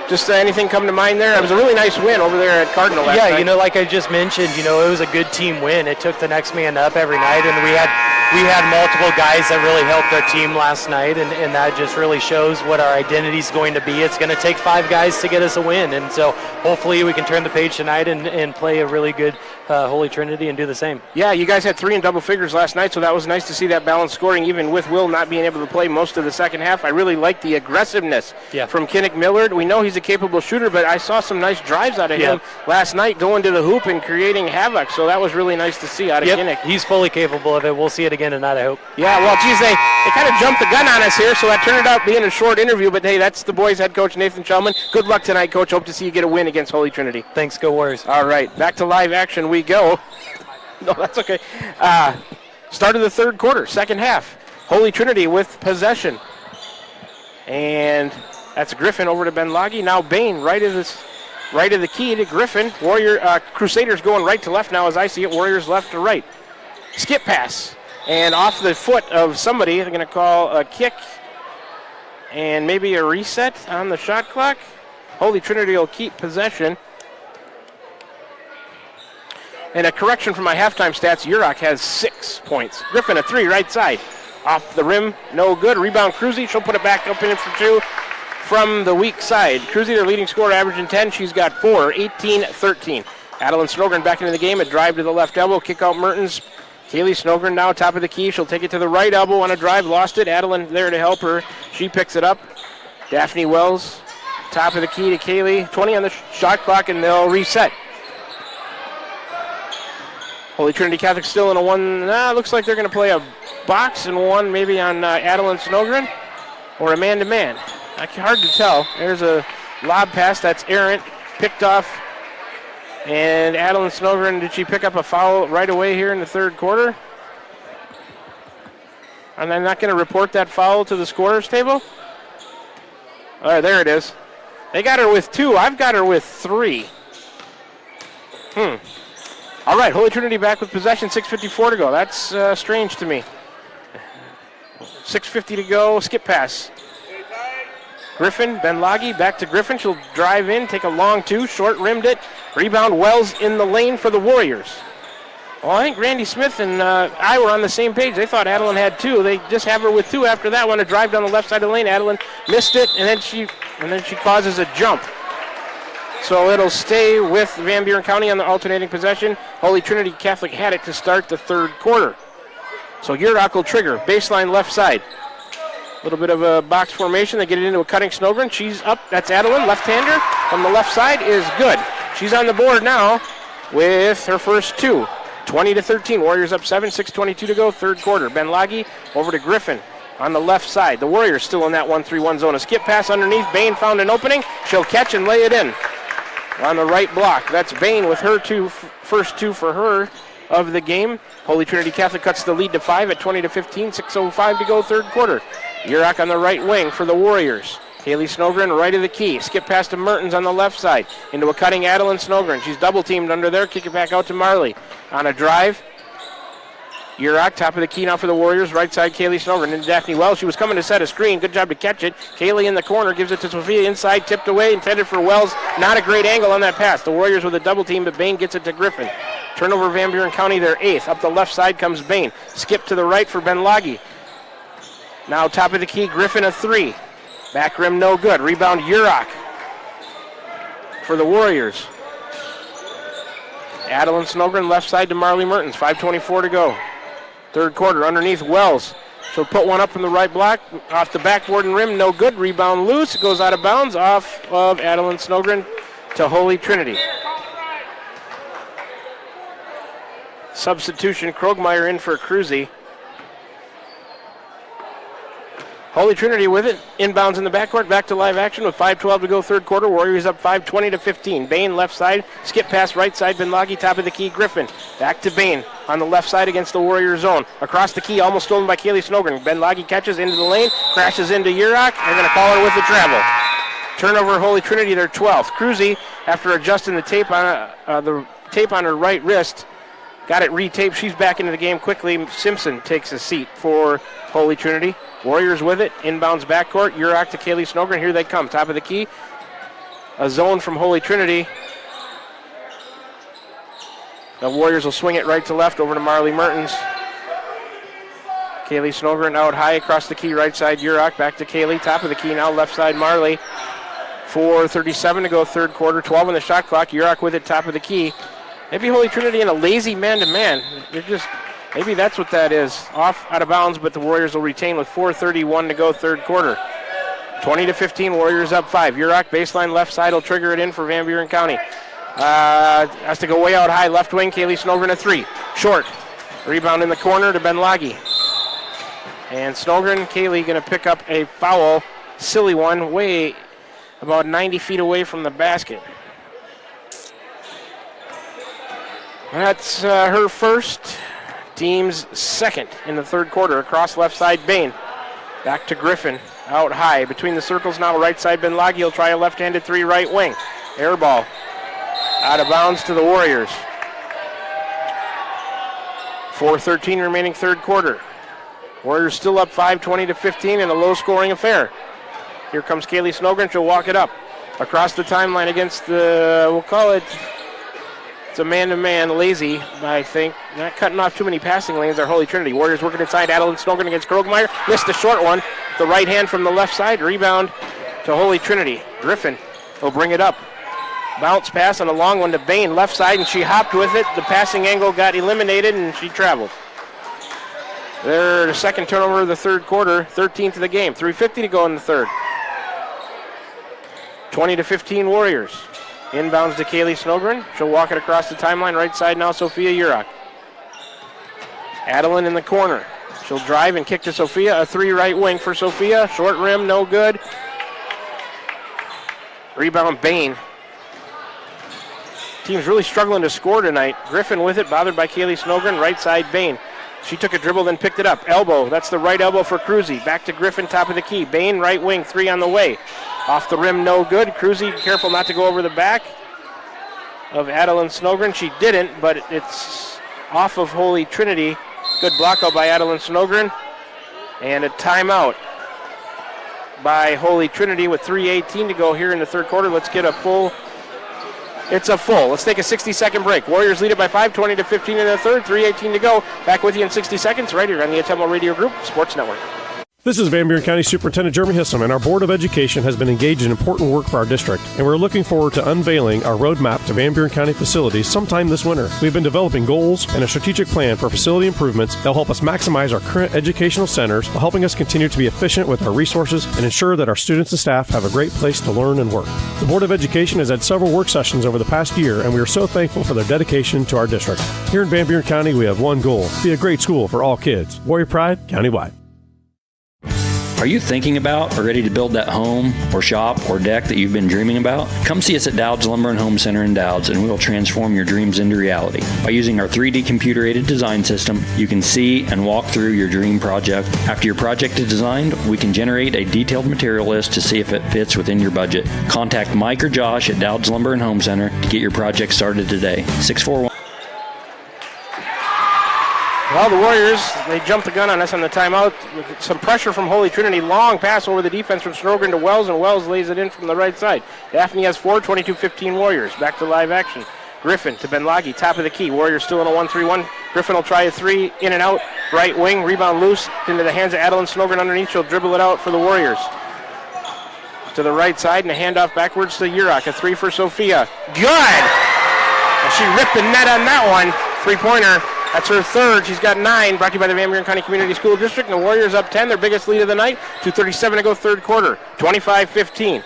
S1: Just anything come to mind there? It was a really nice win over there at Cardinal last night.
S18: Yeah, like I just mentioned, it was a good team win. It took the next man up every night, and we had multiple guys that really helped our team last night, and that just really shows what our identity is going to be. It's going to take 5 guys to get us a win, and so hopefully we can turn the page tonight and play a really good Holy Trinity and do the same.
S1: Yeah, you guys had 3 in double figures last night, so that was nice to see that balanced scoring, even with Will not being able to play most of the second half. I really like the aggressiveness from Kinnick Millard. We know he's a capable shooter, but I saw some nice drives out of him last night, going to the hoop and creating havoc, so that was really nice to see out of Kinnick.
S18: He's fully capable of it. We'll see it again tonight, I hope.
S1: Yeah, well, geez, they kind of jumped the gun on us here, so that turned out being a short interview, but hey, that's the boys' head coach, Nathan Shellman. Good luck tonight, Coach. Hope to see you get a win against Holy Trinity.
S18: Thanks, go Warriors.
S1: All right, back to live action we go. No, that's okay. Start of the third quarter, second half. Holy Trinity with possession. And that's Griffin over to Ben Loggy. Now Bain right of the key to Griffin. Crusaders going right to left now as I see it. Warriors left to right. Skip pass. And off the foot of somebody, they're going to call a kick and maybe a reset on the shot clock. Holy Trinity will keep possession. And a correction from my halftime stats, Urach has 6 points. Griffin a 3 right side. Off the rim, no good. Rebound Cruzy, she'll put it back up in for 2 from the weak side. Cruzy, their leading scorer, averaging 10. She's got 4, 18-13. Adeline Snogren back into the game, a drive to the left elbow, kick out Mertens. Kaylee Snogren now top of the key. She'll take it to the right elbow on a drive, lost it. Adeline there to help her. She picks it up. Daphne Wells, top of the key to Kaylee. 20 on the shot clock, and they'll reset. Holy Trinity Catholic still in a 1. Looks like they're going to play a box and 1 maybe on Adeline Snogren or a man-to-man. Hard to tell. There's a lob pass that's errant, picked off. And Adeline Snogren, did she pick up a foul right away here in the third quarter? And I'm not going to report that foul to the scorer's table. All right, there it is. They got her with 2. I've got her with 3. All right, Holy Trinity back with possession, 6:54 to go. That's strange to me. 6:50 to go, skip pass. Griffin, Ben Loggy, back to Griffin. She'll drive in, take a long 2, short rimmed it. Rebound, Wells in the lane for the Warriors. Well, I think Randy Smith and I were on the same page. They thought Adeline had 2. They just have her with 2 after that one. A drive down the left side of the lane. Adeline missed it, and then she causes a jump. So it'll stay with Van Buren County on the alternating possession. Holy Trinity Catholic had it to start the third quarter. So Urach will trigger, baseline left side. A little bit of a box formation. They get it into a cutting Snogren. She's up. That's Adeline, left-hander from the left side is good. She's on the board now with her first 2. 20-13. Warriors up 7, 6:22 to go, third quarter. Ben Loggy over to Griffin on the left side. The Warriors still in that 1-3-1 zone. A skip pass underneath. Bain found an opening. She'll catch and lay it in. On the right block. That's Bain with her first 2 for her of the game. Holy Trinity Catholic cuts the lead to 5 at 20-15, 6:05 to go, third quarter. Urach on the right wing for the Warriors. Kaylee Snogren right of the key. Skip pass to Mertens on the left side. Into a cutting Adeline Snogren. She's double teamed under there. Kick it back out to Marley. On a drive. Urach, top of the key now for the Warriors. Right side, Kaylee Snogren into Daphne Wells. She was coming to set a screen. Good job to catch it. Kaylee in the corner gives it to Sophia inside, tipped away, intended for Wells. Not a great angle on that pass. The Warriors with a double team, but Bain gets it to Griffin. Turnover Van Buren County, their 8th. Up the left side comes Bain. Skip to the right for Ben Loggy. Now top of the key, Griffin a 3. Back rim no good. Rebound Urach for the Warriors. Adeline Snogren left side to Marley Mertens. 5:24 to go. Third quarter underneath Wells. She'll put one up from the right block, off the backboard and rim, no good. Rebound loose, it goes out of bounds, off of Adeline Snogren to Holy Trinity. Substitution, Krogmeyer in for Cruzy. Holy Trinity with it, inbounds in the backcourt, back to live action with 5:12 to go third quarter. Warriors up 5, 20-15. Bain left side, skip pass right side, Benlagi top of the key, Griffin. Back to Bain on the left side against the Warrior zone. Across the key, almost stolen by Kaylee Snogren. Benlagi catches into the lane, crashes into Urach. They're going to call her with the travel. Turnover, Holy Trinity, their 12th. Cruzy, after adjusting the tape on her right wrist, got it retaped. She's back into the game quickly. Simpson takes a seat for Holy Trinity. Warriors with it. Inbounds backcourt. Urach to Kaylee Snogren. Here they come. Top of the key. A zone from Holy Trinity. The Warriors will swing it right to left over to Marley Mertens. Kaylee Snogren out high across the key. Right side Urach. Back to Kaylee. Top of the key now. Left side Marley. 4:37 to go third quarter. 12 on the shot clock. Urach with it. Top of the key. Maybe Holy Trinity in a lazy man-to-man. Maybe that's what that is. Off out of bounds, but the Warriors will retain with 4:31 to go third quarter. 20-15, Warriors up 5. Urach baseline left side will trigger it in for Van Buren County. Has to go way out high, left wing. Kaylee Snogren a 3. Short. Rebound in the corner to Benlagi. And Snogren, Kaylee going to pick up a foul. Silly one, way about 90 feet away from the basket. That's her first, team's second in the third quarter. Across left side, Bain. Back to Griffin, out high. Between the circles now, right side, Benlagi will try a left-handed 3 right wing. Air ball. Out of bounds to the Warriors. 4:13 remaining third quarter. Warriors still up 5, 20-15 in a low-scoring affair. Here comes Kaylee Snogren. She'll walk it up. Across the timeline against the, we'll call it, it's a man-to-man, lazy, I think. Not cutting off too many passing lanes. Our Holy Trinity. Warriors working inside. Adeline Snogren against Krogmeyer. Missed the short one. The right hand from the left side. Rebound to Holy Trinity. Griffin will bring it up. Bounce pass on a long one to Bain. Left side, and she hopped with it. The passing angle got eliminated, and she traveled. Their second turnover of the third quarter. 13th of the game. 3:50 to go in the third. 20-15 Warriors. Inbounds to Kaylee Snogren. She'll walk it across the timeline. Right side now, Sophia Urach. Adeline in the corner. She'll drive and kick to Sophia. A 3 right wing for Sophia. Short rim, no good. Rebound, Bain. Team's really struggling to score tonight. Griffin with it, bothered by Kaylee Snogren. Right side, Bain. She took a dribble, then picked it up. Elbow, that's the right elbow for Cruzy. Back to Griffin, top of the key. Bain, right wing, 3 on the way. Off the rim, no good. Cruzy, careful not to go over the back of Adeline Snogren. She didn't, but it's off of Holy Trinity. Good block out by Adeline Snogren. And a timeout by Holy Trinity with 3:18 to go here in the third quarter. Let's get a full. It's a full. Let's take a 60-second break. Warriors lead it by 5, 20-15 in the third. 3:18 to go. Back with you in 60 seconds right here on the Atemo Radio Group Sports Network.
S3: This is Van Buren County Superintendent Jeremy Hissom, and our Board of Education has been engaged in important work for our district, and we're looking forward to unveiling our roadmap to Van Buren County facilities sometime this winter. We've been developing goals and a strategic plan for facility improvements that will help us maximize our current educational centers while helping us continue to be efficient with our resources and ensure that our students and staff have a great place to learn and work. The Board of Education has had several work sessions over the past year, and we are so thankful for their dedication to our district. Here in Van Buren County, we have one goal: be a great school for all kids. Warrior Pride, countywide.
S5: Are you thinking about or ready to build that home or shop or deck that you've been dreaming about? Come see us at Dowd's Lumber and Home Center in Dowd's, and we will transform your dreams into reality. By using our 3D computer-aided design system, you can see and walk through your dream project. After your project is designed, we can generate a detailed material list to see if it fits within your budget. Contact Mike or Josh at Dowd's Lumber and Home Center to get your project started today. 641.
S1: Well, the Warriors, they jumped the gun on us on the timeout with some pressure from Holy Trinity. Long pass over the defense from Snogren to Wells, and Wells lays it in from the right side. Daphne has 4, 22-15 Warriors. Back to live action. Griffin to Benlagi, top of the key. Warriors still in a 1-3-1. Griffin will try a 3, in and out, right wing. Rebound loose into the hands of Adeline Snogren underneath. She'll dribble it out for the Warriors. To the right side, and a handoff backwards to Urach. A 3 for Sophia. Good! And she ripped the net on that one. 3-pointer. That's her third. She's got 9, brought to you by the Van Buren County Community School District. And the Warriors up 10, their biggest lead of the night. 2:37 to go third quarter, 25-15.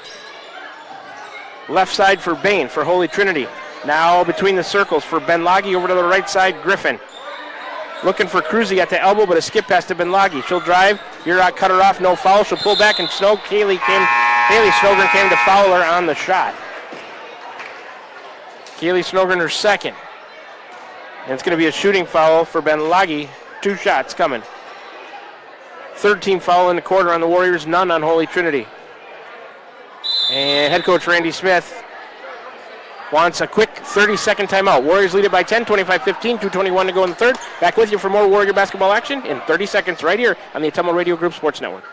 S1: Left side for Bain for Holy Trinity. Now between the circles for Benlagi over to the right side, Griffin. Looking for Cruzy at the elbow, but a skip pass to Benlagi. She'll drive. Yurok cut her off, no foul. She'll pull back and Kaylee Snogren came to foul her on the shot. Kaylee Snogren her second. And it's going to be a shooting foul for Benlagi. 2 shots coming. Third team foul in the quarter on the Warriors, none on Holy Trinity. And head coach Randy Smith wants a quick 30-second timeout. Warriors lead it by 10, 25-15, 2:21 to go in the third. Back with you for more Warrior basketball action in 30 seconds right here on the Ottumwa Radio Group Sports Network.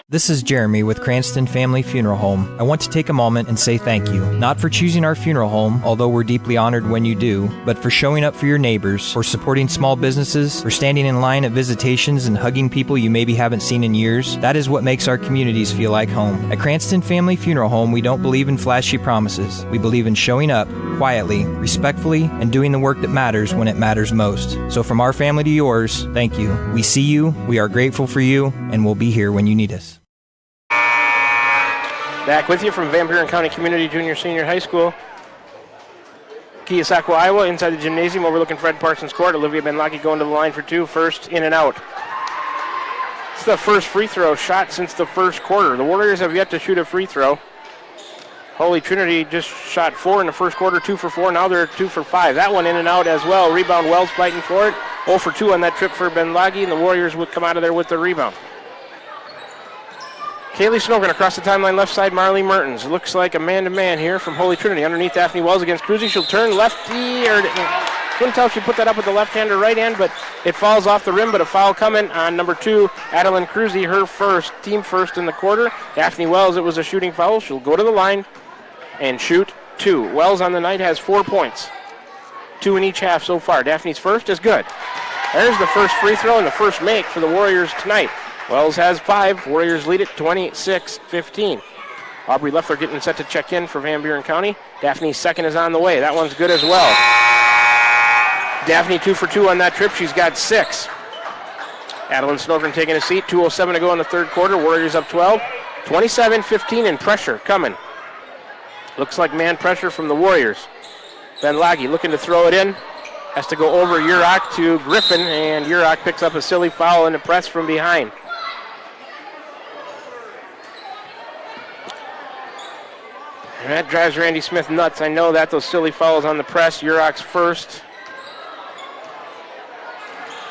S4: This is Jeremy with Cranston Family Funeral Home. I want to take a moment and say thank you, not for choosing our funeral home, although we're deeply honored when you do, but for showing up for your neighbors, for supporting small businesses, for standing in line at visitations and hugging people you maybe haven't seen in years. That is what makes our communities feel like home. At Cranston Family Funeral Home, we don't believe in flashy promises. We believe in showing up quietly, respectfully, and doing the work that matters when it matters most. So from our family to yours, thank you. We see you, we are grateful for you, and we'll be here when you need us.
S1: Back with you from Van Buren County Community Junior Senior High School. Keosauqua, Iowa, inside the gymnasium overlooking Fred Parsons Court. Olivia Benlaki going to the line for 2, first in and out. It's the first free throw shot since the first quarter. The Warriors have yet to shoot a free throw. Holy Trinity just shot 4 in the first quarter, 2 for 4. Now they're 2 for 5. That one in and out as well. Rebound, Wells fighting for it. 0 for 2 on that trip for Benlaki, and the Warriors would come out of there with the rebound. Kaylee Snogren across the timeline, left side, Marley Mertens. Looks like a man-to-man here from Holy Trinity. Underneath Daphne Wells against Cruzy. She'll turn lefty, couldn't tell if she put that up with the left hand or right hand, but it falls off the rim, but a foul coming on number 2, Adeline Cruzy, her first, team first in the quarter. Daphne Wells, it was a shooting foul. She'll go to the line and shoot 2. Wells on the night has 4 points. 2 in each half so far. Daphne's first is good. There's the first free throw and the first make for the Warriors tonight. Wells has 5. Warriors lead it 26-15. Aubrey Leffler getting set to check in for Van Buren County. Daphne's second is on the way. That one's good as well. Daphne 2 for 2 on that trip. She's got 6. Adeline Snogren taking a seat. 2:07 to go in the third quarter. Warriors up 12. 27-15 and pressure coming. Looks like man pressure from the Warriors. Benlagi looking to throw it in. Has to go over Yurok to Griffin, and Yurok picks up a silly foul in the press from behind. And that drives Randy Smith nuts. I know that, those silly fouls on the press. Yurok's first.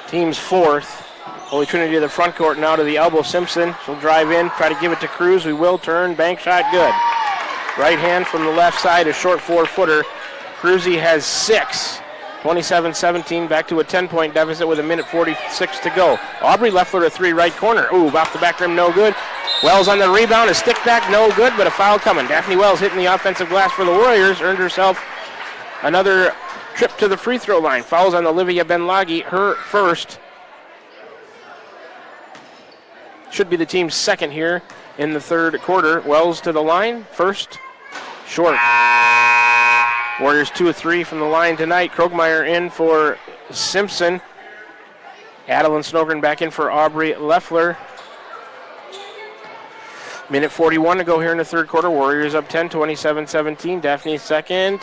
S1: Team's fourth. Holy Trinity to the front court, now to the elbow. Simpson, she'll drive in, try to give it to Cruz. We will turn, bank shot, good. Right hand from the left side, a short 4-footer. Cruzy has 6. 27-17, back to a 10-point deficit with 1:46 to go. Aubrey Leffler to 3, right corner. Ooh, off the back rim, no good. Wells on the rebound, a stick back, no good, but a foul coming. Daphne Wells hitting the offensive glass for the Warriors, earned herself another trip to the free throw line. Fouls on Olivia Benlagi, her first. Should be the team's second here in the third quarter. Wells to the line, first, short. Warriors 2 of 3 from the line tonight. Krogmeyer in for Simpson. Adeline Snogren back in for Aubrey Leffler. 1:41 to go here in the third quarter. Warriors up 10, 27-17. Daphne second.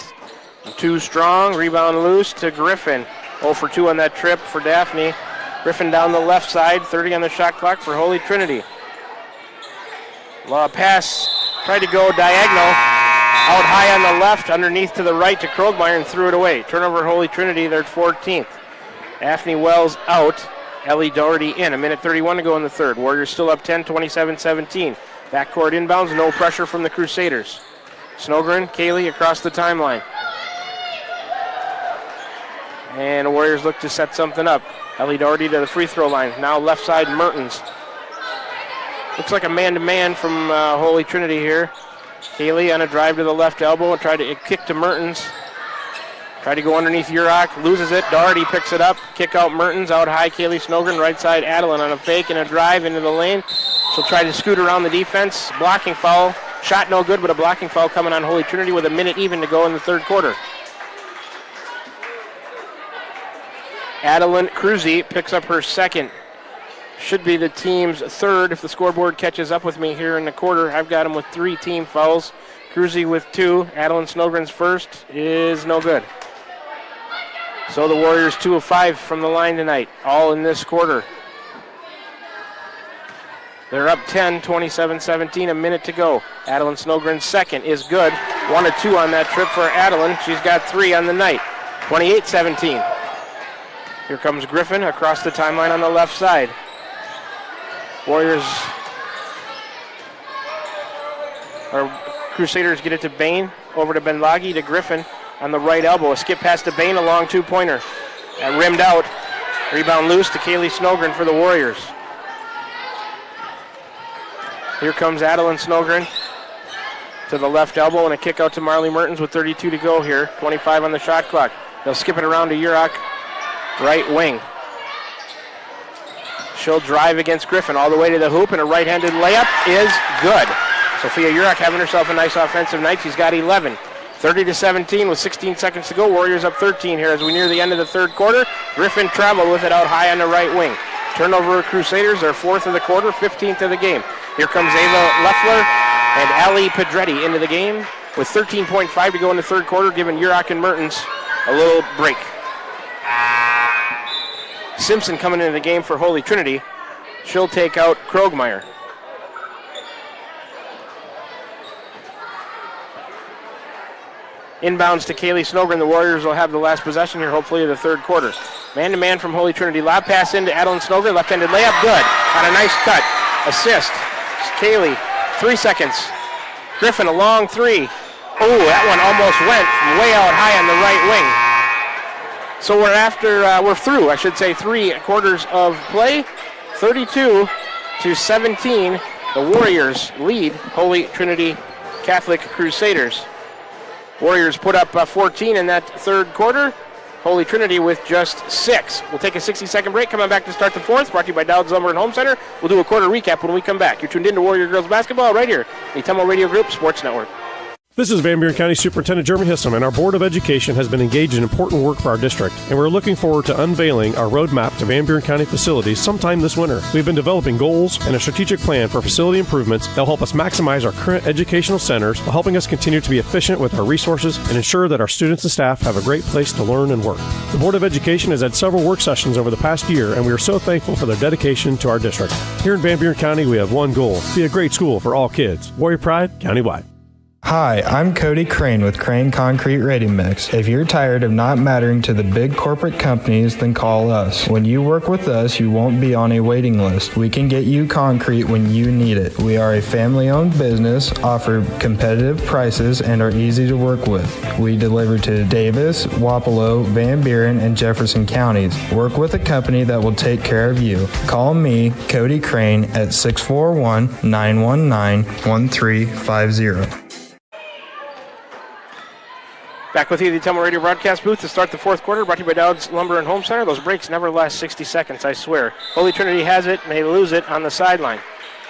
S1: 2 strong. Rebound loose to Griffin. 0 for 2 on that trip for Daphne. Griffin down the left side. 30 on the shot clock for Holy Trinity. Pass. Tried to go diagonal. Out high on the left, underneath to the right to Krogmeyer, and threw it away. Turnover Holy Trinity, their 14th. Daphne Wells out. Ellie Doherty in. 1:31 to go in the third. Warriors still up 10, 27-17. Backcourt inbounds, no pressure from the Crusaders. Snogren, Kaylee across the timeline. And the Warriors look to set something up. Ellie Doherty to the free throw line. Now left side, Mertens. Looks like a man-to-man from Holy Trinity here. Kaylee on a drive to the left elbow and tried to kick to Mertens. Tried to go underneath Yurok, loses it. Doherty picks it up. Kick out Mertens, out high. Kaylee Snogren, right side Adeline on a fake and a drive into the lane. She'll try to scoot around the defense. Blocking foul. Shot no good, but a blocking foul coming on Holy Trinity with 1 minute even to go in the third quarter. Adeline Cruzy picks up her second. Should be the team's third if the scoreboard catches up with me here in the quarter. I've got them with 3 team fouls. Cruzy with 2. Adeline Snowgren's first is no good. So the Warriors 2 of 5 from the line tonight, all in this quarter. They're up 10, 27-17, a minute to go. Adeline Snowgren's second is good. 1 of 2 on that trip for Adeline. She's got 3 on the night. 28-17. Here comes Griffin across the timeline on the left side. Warriors, or Crusaders get it to Bain, over to Benlagi, to Griffin on the right elbow. A skip pass to Bain, a long 2-pointer. And rimmed out. Rebound loose to Kaylee Snowgren for the Warriors. Here comes Adeline Snowgren to the left elbow and a kick out to Marley Mertens with 32 to go here. 25 on the shot clock. They'll skip it around to Urach, right wing. She'll drive against Griffin all the way to the hoop, and a right-handed layup is good. Sophia Urach having herself a nice offensive night. She's got 11. 30-17 with 16 seconds to go. Warriors up 13 here as we near the end of the third quarter. Griffin traveled with it out high on the right wing. Turnover Crusaders, their 4th of the quarter, 15th of the game. Here comes Ava Leffler and Ali Pedretti into the game with 13.5 to go in the third quarter, giving Urach and Mertens a little break. Simpson coming into the game for Holy Trinity. She'll take out Krogmeyer. Inbounds to Kaylee Snowgren. The Warriors will have the last possession here, hopefully, of the third quarter. Man-to-man from Holy Trinity. Lob pass into Adeline Snowgren. Left-handed layup, good. On a nice cut. Assist. Kaylee, 3 seconds. Griffin, a long 3. Oh, that one almost went way out high on the right wing. So we're through, I should say, 3 quarters of play. 32-17. The Warriors lead Holy Trinity Catholic Crusaders. Warriors put up 14 in that third quarter. Holy Trinity with just 6. We'll take a 60-second break. Coming back to start the fourth. Brought to you by Dowd's Lumber and Home Center. We'll do a quarter recap when we come back. You're tuned in to Warrior Girls Basketball right here, the Temple Radio Group Sports Network.
S3: This is Van Buren County Superintendent Jeremy Hissam, and our Board of Education has been engaged in important work for our district, and we're looking forward to unveiling our roadmap to Van Buren County facilities sometime this winter. We've been developing goals and a strategic plan for facility improvements that will help us maximize our current educational centers while helping us continue to be efficient with our resources and ensure that our students and staff have a great place to learn and work. The Board of Education has had several work sessions over the past year, and we are so thankful for their dedication to our district. Here in Van Buren County, we have one goal: be a great school for all kids. Warrior Pride, countywide.
S14: Hi, I'm Cody Crane with Crane Concrete Ready Mix. If you're tired of not mattering to the big corporate companies, then call us. When you work with us, you won't be on a waiting list. We can get you concrete when you need it. We are a family-owned business, offer competitive prices, and are easy to work with. We deliver to Davis, Wapello, Van Buren, and Jefferson counties. Work with a company that will take care of you. Call me, Cody Crane, at 641-919-1350.
S1: Back with you, the Temple Radio broadcast booth to start the fourth quarter, brought to you by Dowd's Lumber and Home Center. Those breaks never last 60 seconds, I swear. Holy Trinity has it, and they lose it on the sideline.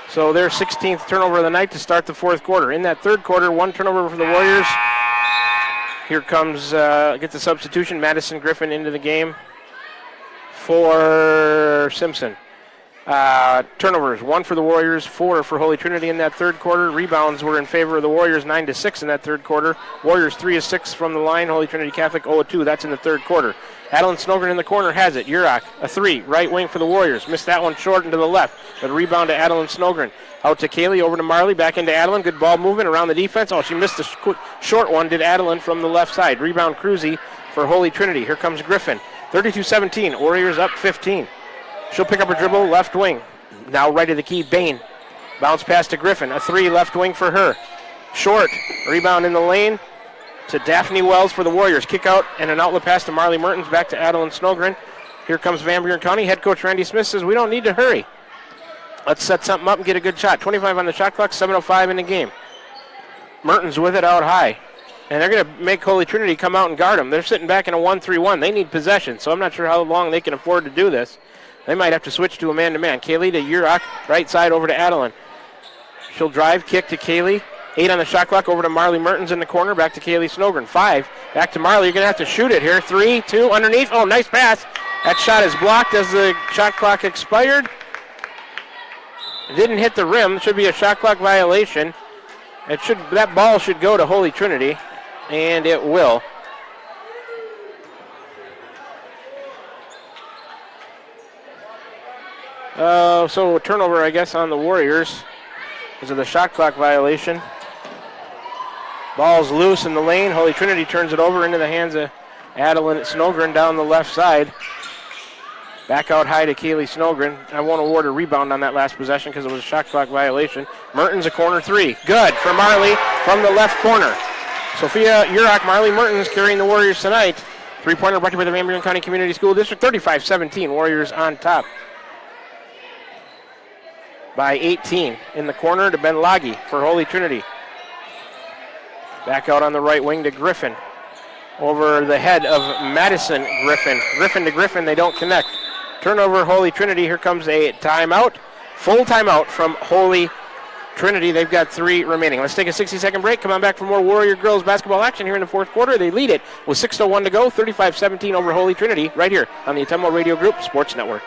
S1: So their 16th turnover of the night to start the fourth quarter. In that third quarter, 1 turnover for the Warriors. Here comes, get the substitution, Madison Griffin into the game for Simpson. Turnovers, 1 for the Warriors, 4 for Holy Trinity in that third quarter. Rebounds were in favor of the Warriors, 9-6 in that third quarter. Warriors 3 of 6 from the line. Holy Trinity Catholic 0 of 2. That's in the third quarter. Adeline Snowgren in the corner has it. Urach, a 3, right wing for the Warriors. Missed that one short and to the left, but a rebound to Adeline Snowgren. Out to Kaylee, over to Marley, back into Adeline. Good ball movement around the defense. Oh, she missed the short one, did Adeline from the left side. Rebound Cruzy for Holy Trinity. Here comes Griffin. 32-17. Warriors up 15. She'll pick up her dribble, left wing. Now right of the key, Bain. Bounce pass to Griffin. A 3, left wing for her. Short. Rebound in the lane to Daphne Wells for the Warriors. Kick out and an outlet pass to Marley Mertens. Back to Adeline Snowgren. Here comes Van Buren County. Head coach Randy Smith says we don't need to hurry. Let's set something up and get a good shot. 25 on the shot clock, 7:05 in the game. Mertens with it out high. And they're going to make Holy Trinity come out and guard them. They're sitting back in a 1-3-1. They need possession, so I'm not sure how long they can afford to do this. They might have to switch to a man-to-man. Kaylee to Urach, right side over to Adeline. She'll drive, kick to Kaylee. 8 on the shot clock, over to Marley Mertens in the corner, back to Kaylee Snowgren. 5, back to Marley. You're going to have to shoot it here. 3, 2, underneath. Oh, nice pass. That shot is blocked as the shot clock expired. It didn't hit the rim. It should be a shot clock violation. That ball should go to Holy Trinity, and it will. So a turnover, I guess, on the Warriors because of the shot clock violation. Ball's loose in the lane. Holy Trinity turns it over into the hands of Adeline Snogren down the left side. Back out high to Kaylee Snogren. I won't award a rebound on that last possession because it was a shot clock violation. Mertens a corner three. Good for Marley from the left corner. Sophia Urach, Marley Mertens carrying the Warriors tonight. Three-pointer brought to you by the Van Buren County Community School District. 35-17. Warriors on top by 18. In the corner to Ben Lagi for Holy Trinity. Back out on the right wing to Griffin. Over the head of Madison Griffin. Griffin to Griffin, they don't connect. Turnover, Holy Trinity. Here comes a timeout. Full timeout from Holy Trinity. They've got 3 remaining. Let's take a 60-second break. Come on back for more Warrior Girls Basketball action here in the fourth quarter. They lead it with 6:01 to go. 35-17 over Holy Trinity right here on the Ottumwa Radio Group Sports Network.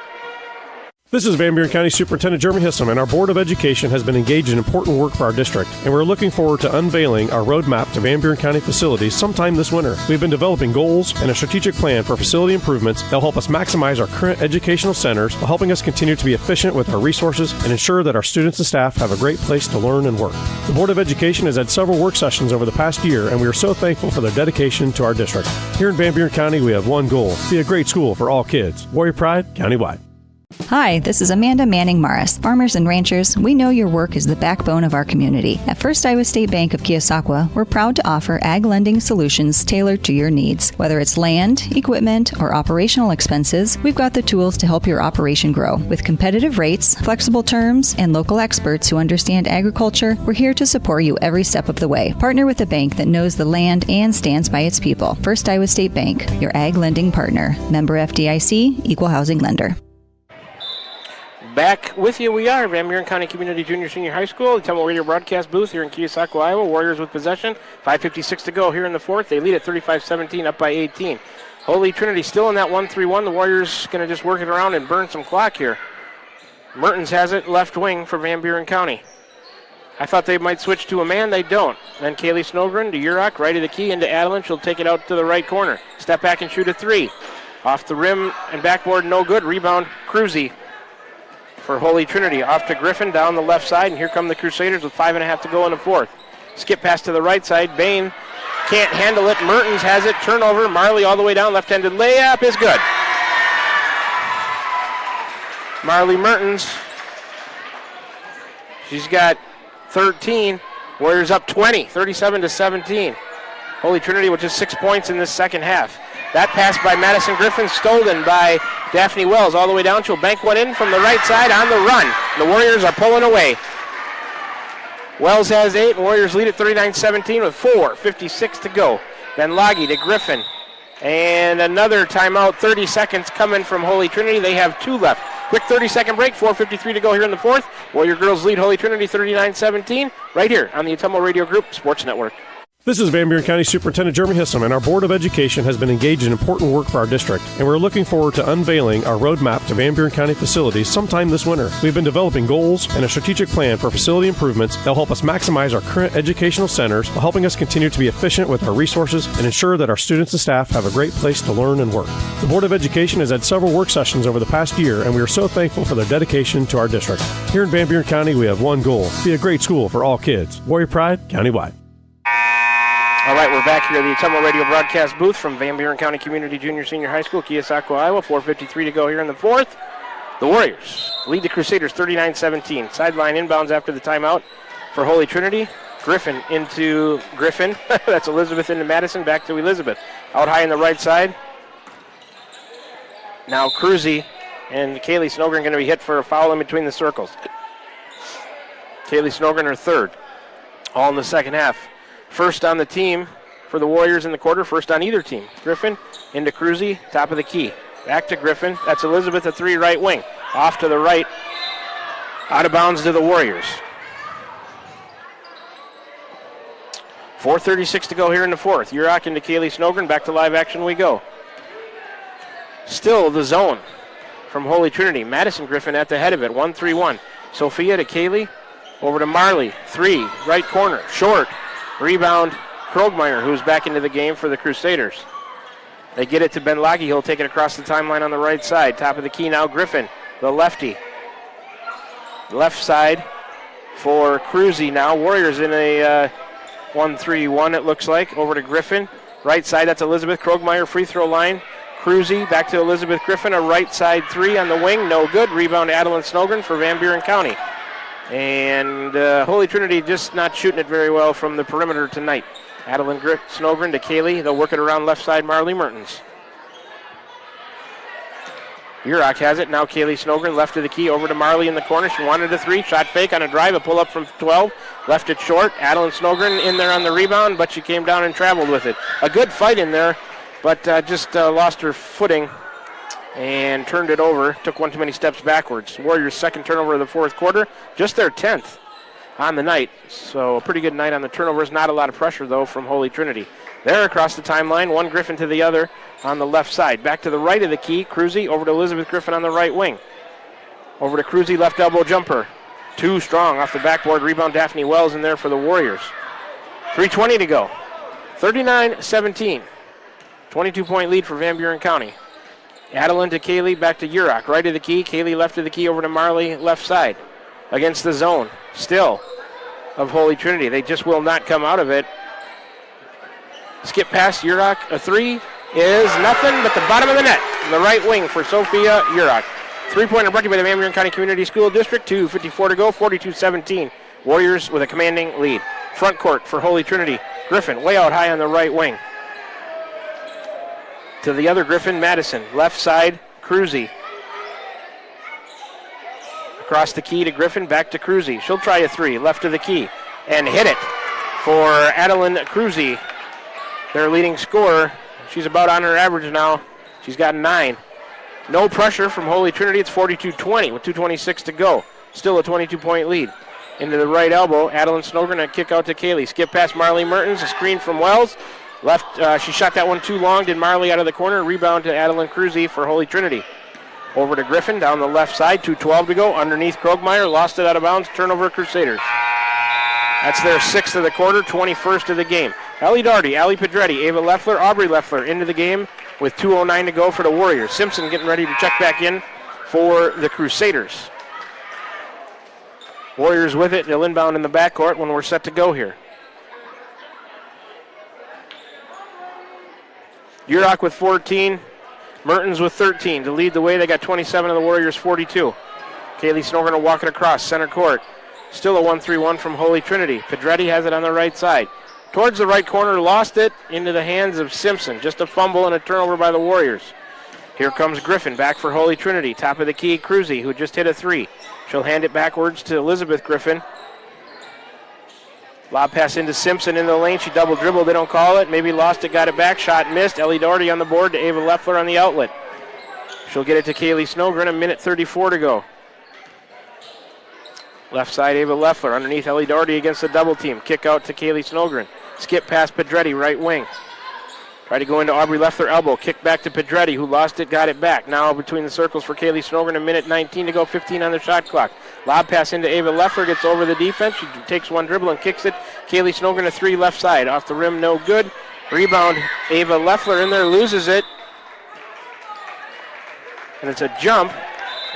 S3: This is Van Buren County Superintendent Jeremy Hissom, and our Board of Education has been engaged in important work for our district, and we're looking forward to unveiling our roadmap to Van Buren County facilities sometime this winter. We've been developing goals and a strategic plan for facility improvements that will help us maximize our current educational centers while helping us continue to be efficient with our resources and ensure that our students and staff have a great place to learn and work. The Board of Education has had several work sessions over the past year, and we are so thankful for their dedication to our district. Here in Van Buren County, we have one goal: be a great school for all kids. Warrior Pride, countywide.
S16: Hi, this is Amanda Manning Morris. Farmers and ranchers, we know your work is the backbone of our community. At First Iowa State Bank of Keosauqua, we're proud to offer ag lending solutions tailored to your needs. Whether it's land, equipment, or operational expenses, we've got the tools to help your operation grow. With competitive rates, flexible terms, and local experts who understand agriculture, we're here to support you every step of the way. Partner with a bank that knows the land and stands by its people. First Iowa State Bank, your ag lending partner. Member FDIC, Equal Housing Lender.
S1: Back with you we are, Van Buren County Community Junior Senior High School, the Ottumwa Radio broadcast booth here in Keosauqua, Iowa. Warriors with possession, 5:56 to go here in the fourth. They lead at 35-17, up by 18. Holy Trinity still in that 1-3-1. The Warriors going to just work it around and burn some clock here. Mertens has it, left wing for Van Buren County. I thought they might switch to a man, they don't. Then Kaylee Snogren to Urach, right of the key into Adeline. She'll take it out to the right corner. Step back and shoot a three. Off the rim and backboard, no good. Rebound, Cruzy for Holy Trinity. Off to Griffin down the left side, and here come the Crusaders with 5.5 to go in the fourth. Skip pass to the right side. Bain can't handle it. Mertens has it. Turnover. Marley all the way down. Left-handed layup is good. Marley Mertens. She's got 13. Warriors up 20, 37-17. Holy Trinity with just 6 points in this second half. That pass by Madison Griffin, stolen by Daphne Wells. All the way down, she'll bank one in from the right side on the run. The Warriors are pulling away. Wells has 8, and Warriors lead at 39-17 with 4:56 to go. Then Lagi to Griffin. And another timeout, 30 seconds coming from Holy Trinity. They have 2 left. Quick 30-second break, 4:53 to go here in the fourth. Warrior girls lead Holy Trinity 39-17 right here on the Ottumwa Radio Group Sports Network.
S3: This is Van Buren County Superintendent Jeremy Hissom, and our Board of Education has been engaged in important work for our district, and we're looking forward to unveiling our roadmap to Van Buren County facilities sometime this winter. We've been developing goals and a strategic plan for facility improvements that will help us maximize our current educational centers while helping us continue to be efficient with our resources and ensure that our students and staff have a great place to learn and work. The Board of Education has had several work sessions over the past year, and we are so thankful for their dedication to our district. Here in Van Buren County, we have one goal: be a great school for all kids. Warrior Pride, countywide.
S1: All right, we're back here at the Ottumwa Radio broadcast booth from Van Buren County Community Junior Senior High School, Keosauqua, Iowa. 4:53 to go here in the fourth. The Warriors lead the Crusaders 39-17. Sideline inbounds after the timeout for Holy Trinity. Griffin into Griffin. That's Elizabeth into Madison. Back to Elizabeth. Out high in the right side. Now Cruzy and Kaylee Snogren going to be hit for a foul in between the circles. Kaylee Snogren, her third. All in the second half. First on the team for the Warriors in the quarter, first on either team. Griffin into Cruzy, top of the key. Back to Griffin. That's Elizabeth, a 3 right wing. Off to the right, out of bounds to the Warriors. 4:36 to go here in the fourth. Urach into Kaylee Snogren. Back to live action we go. Still the zone from Holy Trinity. Madison Griffin at the head of it, 1-3-1. Sophia to Kaylee, over to Marley, 3, right corner, short. Rebound, Krogmeyer, who's back into the game for the Crusaders. They get it to Ben Lockie. He'll take it across the timeline on the right side. Top of the key now, Griffin, the lefty. Left side for Cruzy now. Warriors in a 1-3-1, it looks like. Over to Griffin. Right side, that's Elizabeth Krogmeyer, free throw line. Cruzy back to Elizabeth Griffin, a right side 3 on the wing, no good. Rebound to Adeline Snogren for Van Buren County. And Holy Trinity just not shooting it very well from the perimeter tonight. Adeline Snogren to Kaylee. They'll work it around left side, Marley Mertens. Yurok has it. Now Kaylee Snogren left of the key over to Marley in the corner. She wanted a 3. Shot fake on a drive. A pull up from 12. Left it short. Adeline Snogren in there on the rebound, but she came down and traveled with it. A good fight in there, but just lost her footing and turned it over. Took one too many steps backwards. Warriors' second turnover of the fourth quarter. Just their 10th on the night. So a pretty good night on the turnovers. Not a lot of pressure, though, from Holy Trinity. There across the timeline, one Griffin to the other on the left side. Back to the right of the key, Cruzy over to Elizabeth Griffin on the right wing. Over to Cruzy, left elbow jumper. Too strong off the backboard. Rebound, Daphne Wells in there for the Warriors. 3:20 to go. 39-17. 22-point lead for Van Buren County. Adeline to Kaylee, back to Yurok. Right of the key, Kaylee left of the key over to Marley, left side. Against the zone, still, of Holy Trinity. They just will not come out of it. Skip past Yurok, a 3 is nothing but the bottom of the net. The right wing for Sophia Yurok. 3-pointer brought to you by the Van Buren County Community School District. 2:54 to go, 42-17. Warriors with a commanding lead. Front court for Holy Trinity. Griffin way out high on the right wing. To the other Griffin, Madison. Left side, Cruzy. Across the key to Griffin, back to Cruzy. She'll try a 3, left of the key, and hit it for Adeline Cruzy, their leading scorer. She's about on her average now. She's got 9. No pressure from Holy Trinity. It's 42-20 with 2:26 to go. Still a 22-point lead. Into the right elbow, Adeline Snogren, a kick out to Kaylee. Skip past Marley Mertens, a screen from Wells. Left, she shot that one too long. Did Marley out of the corner. Rebound to Adeline Cruzy for Holy Trinity. Over to Griffin down the left side. 2:12 to go. Underneath Krogmeyer. Lost it out of bounds. Turnover Crusaders. That's their 6th of the quarter, 21st of the game. Ellie Daugherty, Allie Pedretti, Ava Leffler, Aubrey Leffler into the game with 2:09 to go for the Warriors. Simpson getting ready to check back in for the Crusaders. Warriors with it. They'll inbound in the backcourt when we're set to go here. Yurok with 14. Mertens with 13 to lead the way. They got 27 of the Warriors, 42. Kaylee Snogren will walk it across center court. Still a 1-3-1 from Holy Trinity. Pedretti has it on the right side. Towards the right corner, lost it into the hands of Simpson. Just a fumble and a turnover by the Warriors. Here comes Griffin back for Holy Trinity. Top of the key, Cruzy, who just hit a 3. She'll hand it backwards to Elizabeth Griffin. Lob pass into Simpson in the lane. She double dribbled. They don't call it. Maybe lost it, got it back. Shot missed. Ellie Daugherty on the board to Ava Leffler on the outlet. She'll get it to Kaylee Snogren. 1:34 to go. Left side, Ava Leffler. Underneath Ellie Daugherty against the double team. Kick out to Kaylee Snogren. Skip past Pedretti, right wing. Try to go into Aubrey Leffler, elbow. Kick back to Pedretti, who lost it, got it back. Now between the circles for Kaylee Snogren. 1:19 to go, 15 on the shot clock. Lob pass into Ava Leffler, gets over the defense. She takes one dribble and kicks it. Kaylee Snogren, a 3 left side. Off the rim, no good. Rebound, Ava Leffler in there, loses it. And it's a jump.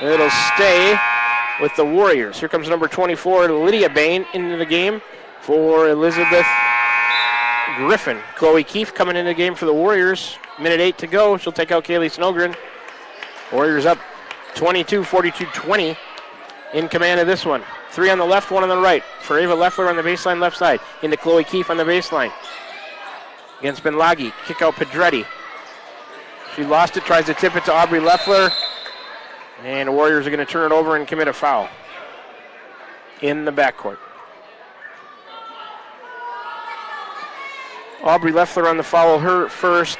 S1: It'll stay with the Warriors. Here comes number 24, Lydia Bain, into the game for Elizabeth Griffin. Chloe Keefe coming into the game for the Warriors. 1:08 to go. She'll take out Kaylee Snogren. Warriors up 22, 42-20. In command of this one. 3 on the left, 1 on the right. For Ava Leffler on the baseline left side. Into Chloe Keefe on the baseline. Against Benlagi. Kick out Pedretti. She lost it, tries to tip it to Aubrey Leffler. And the Warriors are going to turn it over and commit a foul in the backcourt. Aubrey Leffler on the foul, her first.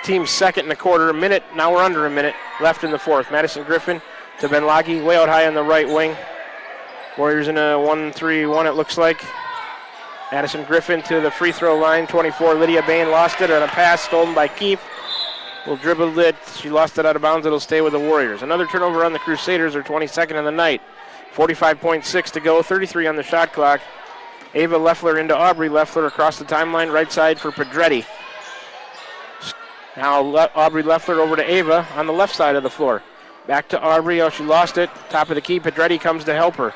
S1: Team second in the quarter. A minute, now we're under a minute left in the fourth. Madison Griffin to Benlagi, way out high on the right wing. Warriors in a 1-3-1, it looks like. Madison Griffin to the free throw line. 24, Lydia Bain lost it on a pass stolen by Keefe. will dribble it. She lost it out of bounds. It'll stay with the Warriors. Another turnover on the Crusaders, their 22nd of the night. 45.6 to go, 33 on the shot clock. Ava Leffler into Aubrey Leffler across the timeline, right side for Pedretti. Now Aubrey Leffler over to Ava on the left side of the floor. Back to Aubrey. Oh, she lost it. Top of the key. Pedretti comes to help her.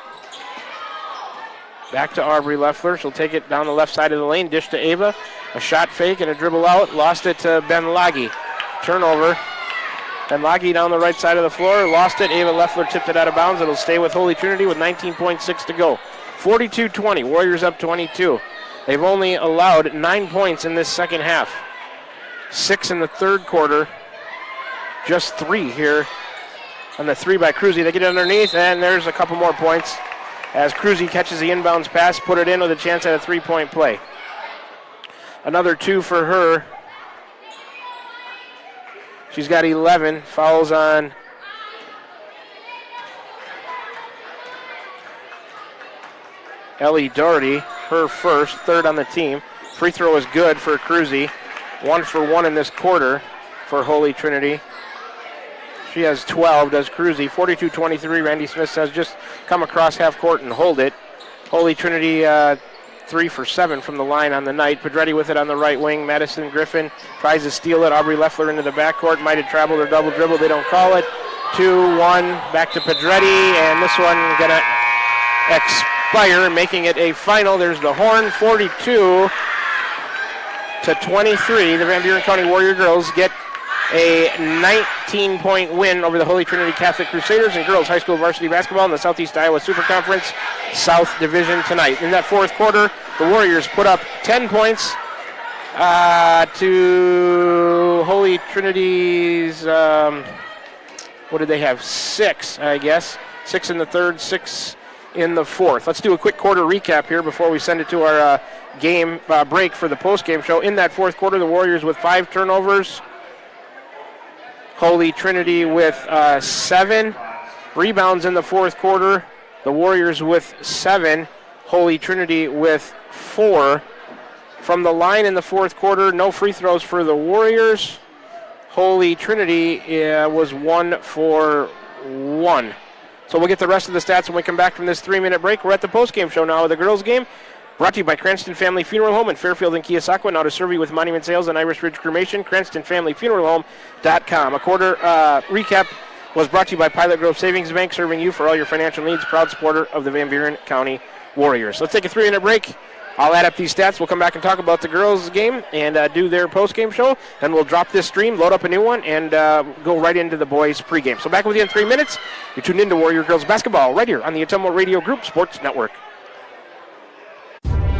S1: Back to Aubrey Leffler. She'll take it down the left side of the lane. Dish to Ava. A shot fake and a dribble out. Lost it to Ben Laghi. Turnover. Ben Laghi down the right side of the floor. Lost it. Ava Leffler tipped it out of bounds. It'll stay with Holy Trinity with 19.6 to go. 42-20. Warriors up 22. They've only allowed 9 points in this second half. 6 in the third quarter. Just 3 here on the 3 by Cruzy. They get it underneath, and there's a couple more points as Cruzy catches the inbounds pass, put it in with a chance at a 3-point play. Another 2 for her. She's got 11. Fouls on Ellie Doherty, her first, third on the team. Free throw is good for Cruzy. 1 for 1 in this quarter for Holy Trinity. She has 12, does Cruzy. 42-23, Randy Smith says just come across half court and hold it. Holy Trinity 3 for 7 from the line on the night. Pedretti with it on the right wing. Madison Griffin tries to steal it. Aubrey Leffler into the backcourt. Might have traveled or double dribble. They don't call it. 2-1, back to Pedretti, and this one gonna expire, making it a final. There's the horn, 42-23. The Van Buren County Warrior Girls get a 19-point win over the Holy Trinity Catholic Crusaders in girls high school varsity basketball in the Southeast Iowa Super Conference South Division tonight. In that fourth quarter, the Warriors put up 10 points to Holy Trinity's, what did they have? 6, I guess. 6 in the third, 6 in the fourth. Let's do a quick quarter recap here before we send it to our game break for the post-game show. In that fourth quarter, the Warriors with 5 turnovers. Holy Trinity with 7 rebounds in the fourth quarter. The Warriors with 7. Holy Trinity with 4. From the line in the fourth quarter, no free throws for the Warriors. Holy Trinity was 1 for 1. So we'll get the rest of the stats when we come back from this 3-minute break. We're at the postgame show now of the girls' game. Brought to you by Cranston Family Funeral Home in Fairfield and Keosauqua. Now to serve you with monument sales and Irish Ridge Cremation, CranstonFamilyFuneralHome.com. A quarter recap was brought to you by Pilot Grove Savings Bank, serving you for all your financial needs. Proud supporter of the Van Buren County Warriors. Let's take a 3-minute break. I'll add up these stats. We'll come back and talk about the girls' game and do their post-game show. Then we'll drop this stream, load up a new one, and go right into the boys' pregame. So back with you in 3 minutes. You're tuned into Warrior Girls Basketball right here on the Atomo Radio Group Sports Network.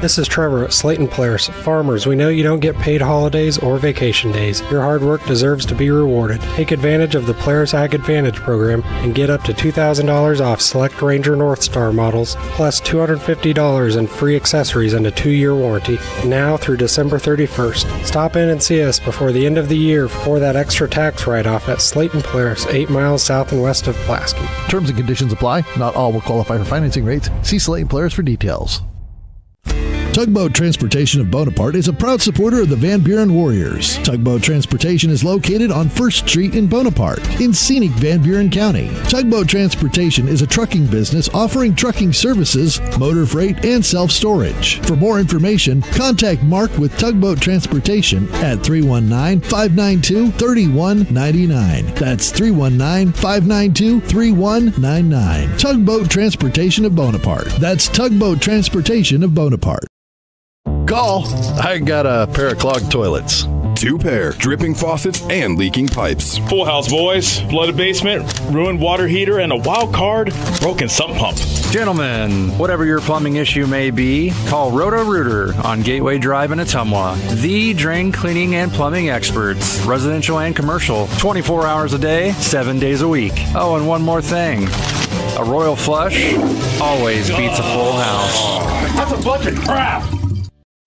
S7: This is Trevor at Slayton Polaris. Farmers, we know you don't get paid holidays or vacation days. Your hard work deserves to be rewarded. Take advantage of the Polaris Ag Advantage program and get up to $2,000 off select Ranger North Star models, plus $250 in free accessories and a 2-year warranty, now through December 31st. Stop in and see us before the end of the year for that extra tax write-off at Slayton Polaris, 8 miles south and west of Pulaski.
S2: Terms and conditions apply. Not all will qualify for financing rates. See Slayton Polaris for details. Tugboat Transportation of Bonaparte is a proud supporter of the Van Buren Warriors. Tugboat Transportation is located on 1st Street in Bonaparte, in scenic Van Buren County. Tugboat Transportation is a trucking business offering trucking services, motor freight, and self-storage. For more information, contact Mark with Tugboat Transportation at 319-592-3199. That's 319-592-3199. Tugboat Transportation of Bonaparte. That's Tugboat Transportation of Bonaparte.
S9: Call. I got a pair of clogged toilets. 2 pair, dripping faucets and leaking pipes.
S10: Full house, boys. Flooded basement, ruined water heater, and a wild card, broken sump pump.
S11: Gentlemen, whatever your plumbing issue may be, call Roto-Rooter on Gateway Drive in Ottumwa. The drain cleaning and plumbing experts, residential and commercial, 24 hours a day, 7 days a week. Oh, and one more thing. A royal flush always beats a full house.
S10: That's a bunch of crap.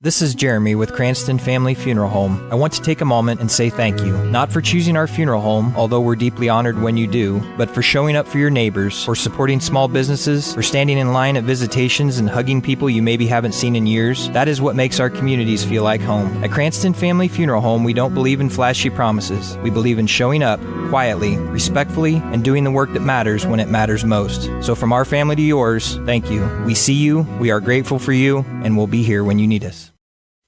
S4: This is Jeremy with Cranston Family Funeral Home. I want to take a moment and say thank you, not for choosing our funeral home, although we're deeply honored when you do, but for showing up for your neighbors, for supporting small businesses, for standing in line at visitations and hugging people you maybe haven't seen in years. That is what makes our communities feel like home. At Cranston Family Funeral Home, we don't believe in flashy promises. We believe in showing up quietly, respectfully, and doing the work that matters when it matters most. So from our family to yours, thank you. We see you, we are grateful for you, and we'll be here when you need us.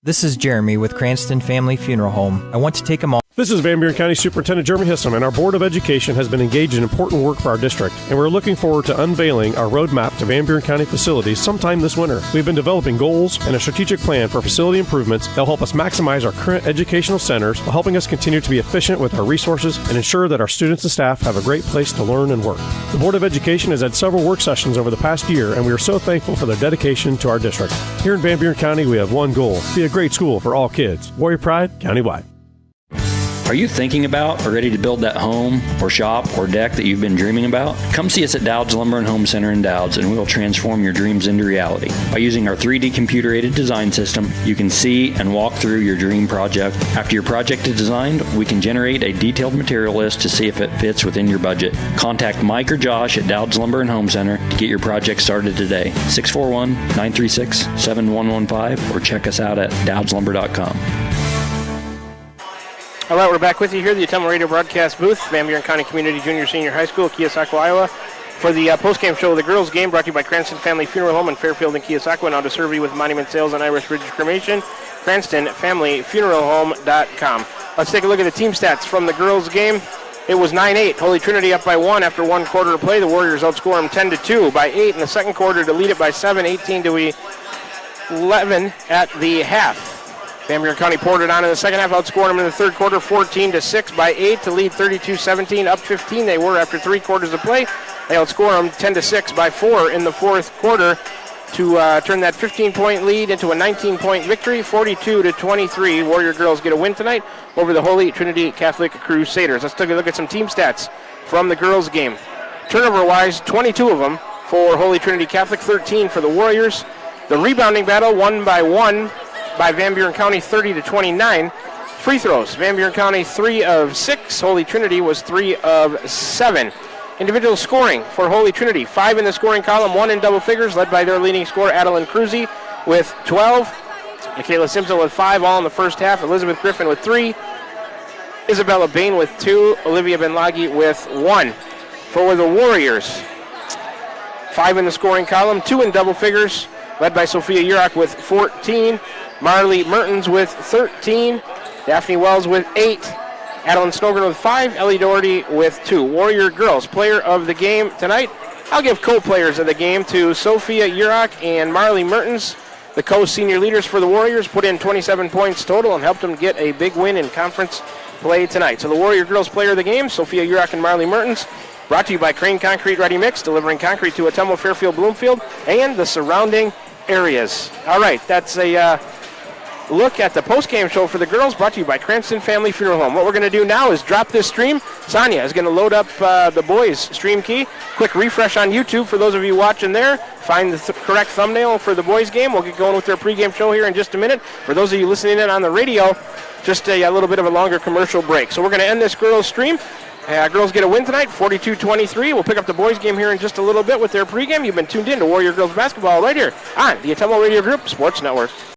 S4: This is Jeremy with Cranston Family Funeral Home. I want to take a moment.
S3: This is Van Buren County Superintendent Jeremy Hissom, and our Board of Education has been engaged in important work for our district, and we're looking forward to unveiling our roadmap to Van Buren County facilities sometime this winter. We've been developing goals and a strategic plan for facility improvements that will help us maximize our current educational centers while helping us continue to be efficient with our resources and ensure that our students and staff have a great place to learn and work. The Board of Education has had several work sessions over the past year, and we are so thankful for their dedication to our district. Here in Van Buren County, we have one goal: be a great school for all kids. Warrior Pride, countywide.
S5: Are you thinking about or ready to build that home or shop or deck that you've been dreaming about? Come see us at Dowd's Lumber and Home Center in Dowd's, and we will transform your dreams into reality. By using our 3D computer-aided design system, you can see and walk through your dream project. After your project is designed, we can generate a detailed material list to see if it fits within your budget. Contact Mike or Josh at Dowd's Lumber and Home Center to get your project started today. 641-936-7115 or check us out at dowdslumber.com.
S1: All right, we're back with you here at the Ottumwa Radio broadcast booth, Van Buren County Community Junior Senior High School, Keosauqua, Iowa, for the post-game show of the girls' game brought to you by Cranston Family Funeral Home in Fairfield and Keosauqua. Now to serve you with Monument Sales and Irish Ridge Cremation, CranstonFamilyFuneralHome.com. Let's take a look at the team stats from the girls' game. It was 9-8. Holy Trinity up by 1 after 1 quarter of play. The Warriors outscore them 10-2 by 8 in the second quarter to lead it by 7, 18-11 at the half. Van Buren County poured it on in the second half, outscored them in the third quarter 14-6 by 8 to lead 32-17, up 15 they were after 3 quarters of play. They outscored them 10-6 by 4 in the fourth quarter to turn that 15-point lead into a 19-point victory, 42-23. Warrior girls get a win tonight over the Holy Trinity Catholic Crusaders. Let's take a look at some team stats from the girls' game. Turnover-wise, 22 of them for Holy Trinity Catholic, 13 for the Warriors. The rebounding battle, 1 by Van Buren County, 30-29. Free throws, Van Buren County 3 of 6. Holy Trinity was 3 of 7. Individual scoring for Holy Trinity, 5 in the scoring column, 1 in double figures, led by their leading scorer, Adeline Cruzy, with 12. Michaela Simpson with 5, all in the first half. Elizabeth Griffin with 3. Isabella Bain with 2. Olivia Benlagi with 1. For the Warriors, 5 in the scoring column, 2 in double figures, led by Sophia Urach with 14. Marley Mertens with 13. Daphne Wells with 8. Adeline Snogren with 5. Ellie Doherty with 2. Warrior girls player of the game tonight. I'll give co-players of the game to Sophia Urach and Marley Mertens. The co-senior leaders for the Warriors put in 27 points total and helped them get a big win in conference play tonight. So the Warrior girls player of the game, Sophia Urach and Marley Mertens. Brought to you by Crane Concrete Ready Mix, delivering concrete to Ottumwa, Fairfield, Bloomfield, and the surrounding areas. All right, that's a look at the post-game show for the girls, brought to you by Cranston Family Funeral Home. What we're going to do now is drop this stream. Sonia is going to load up the boys' stream key. Quick refresh on YouTube for those of you watching there. Find the correct thumbnail for the boys' game. We'll get going with their pregame show here in just a minute. For those of you listening in on the radio, just a little bit of a longer commercial break. So we're going to end this girls' stream. Girls get a win tonight, 42-23. We'll pick up the boys' game here in just a little bit with their pregame. You've been tuned in to Warrior Girls Basketball right here on the Ottumwa Radio Group Sports Network.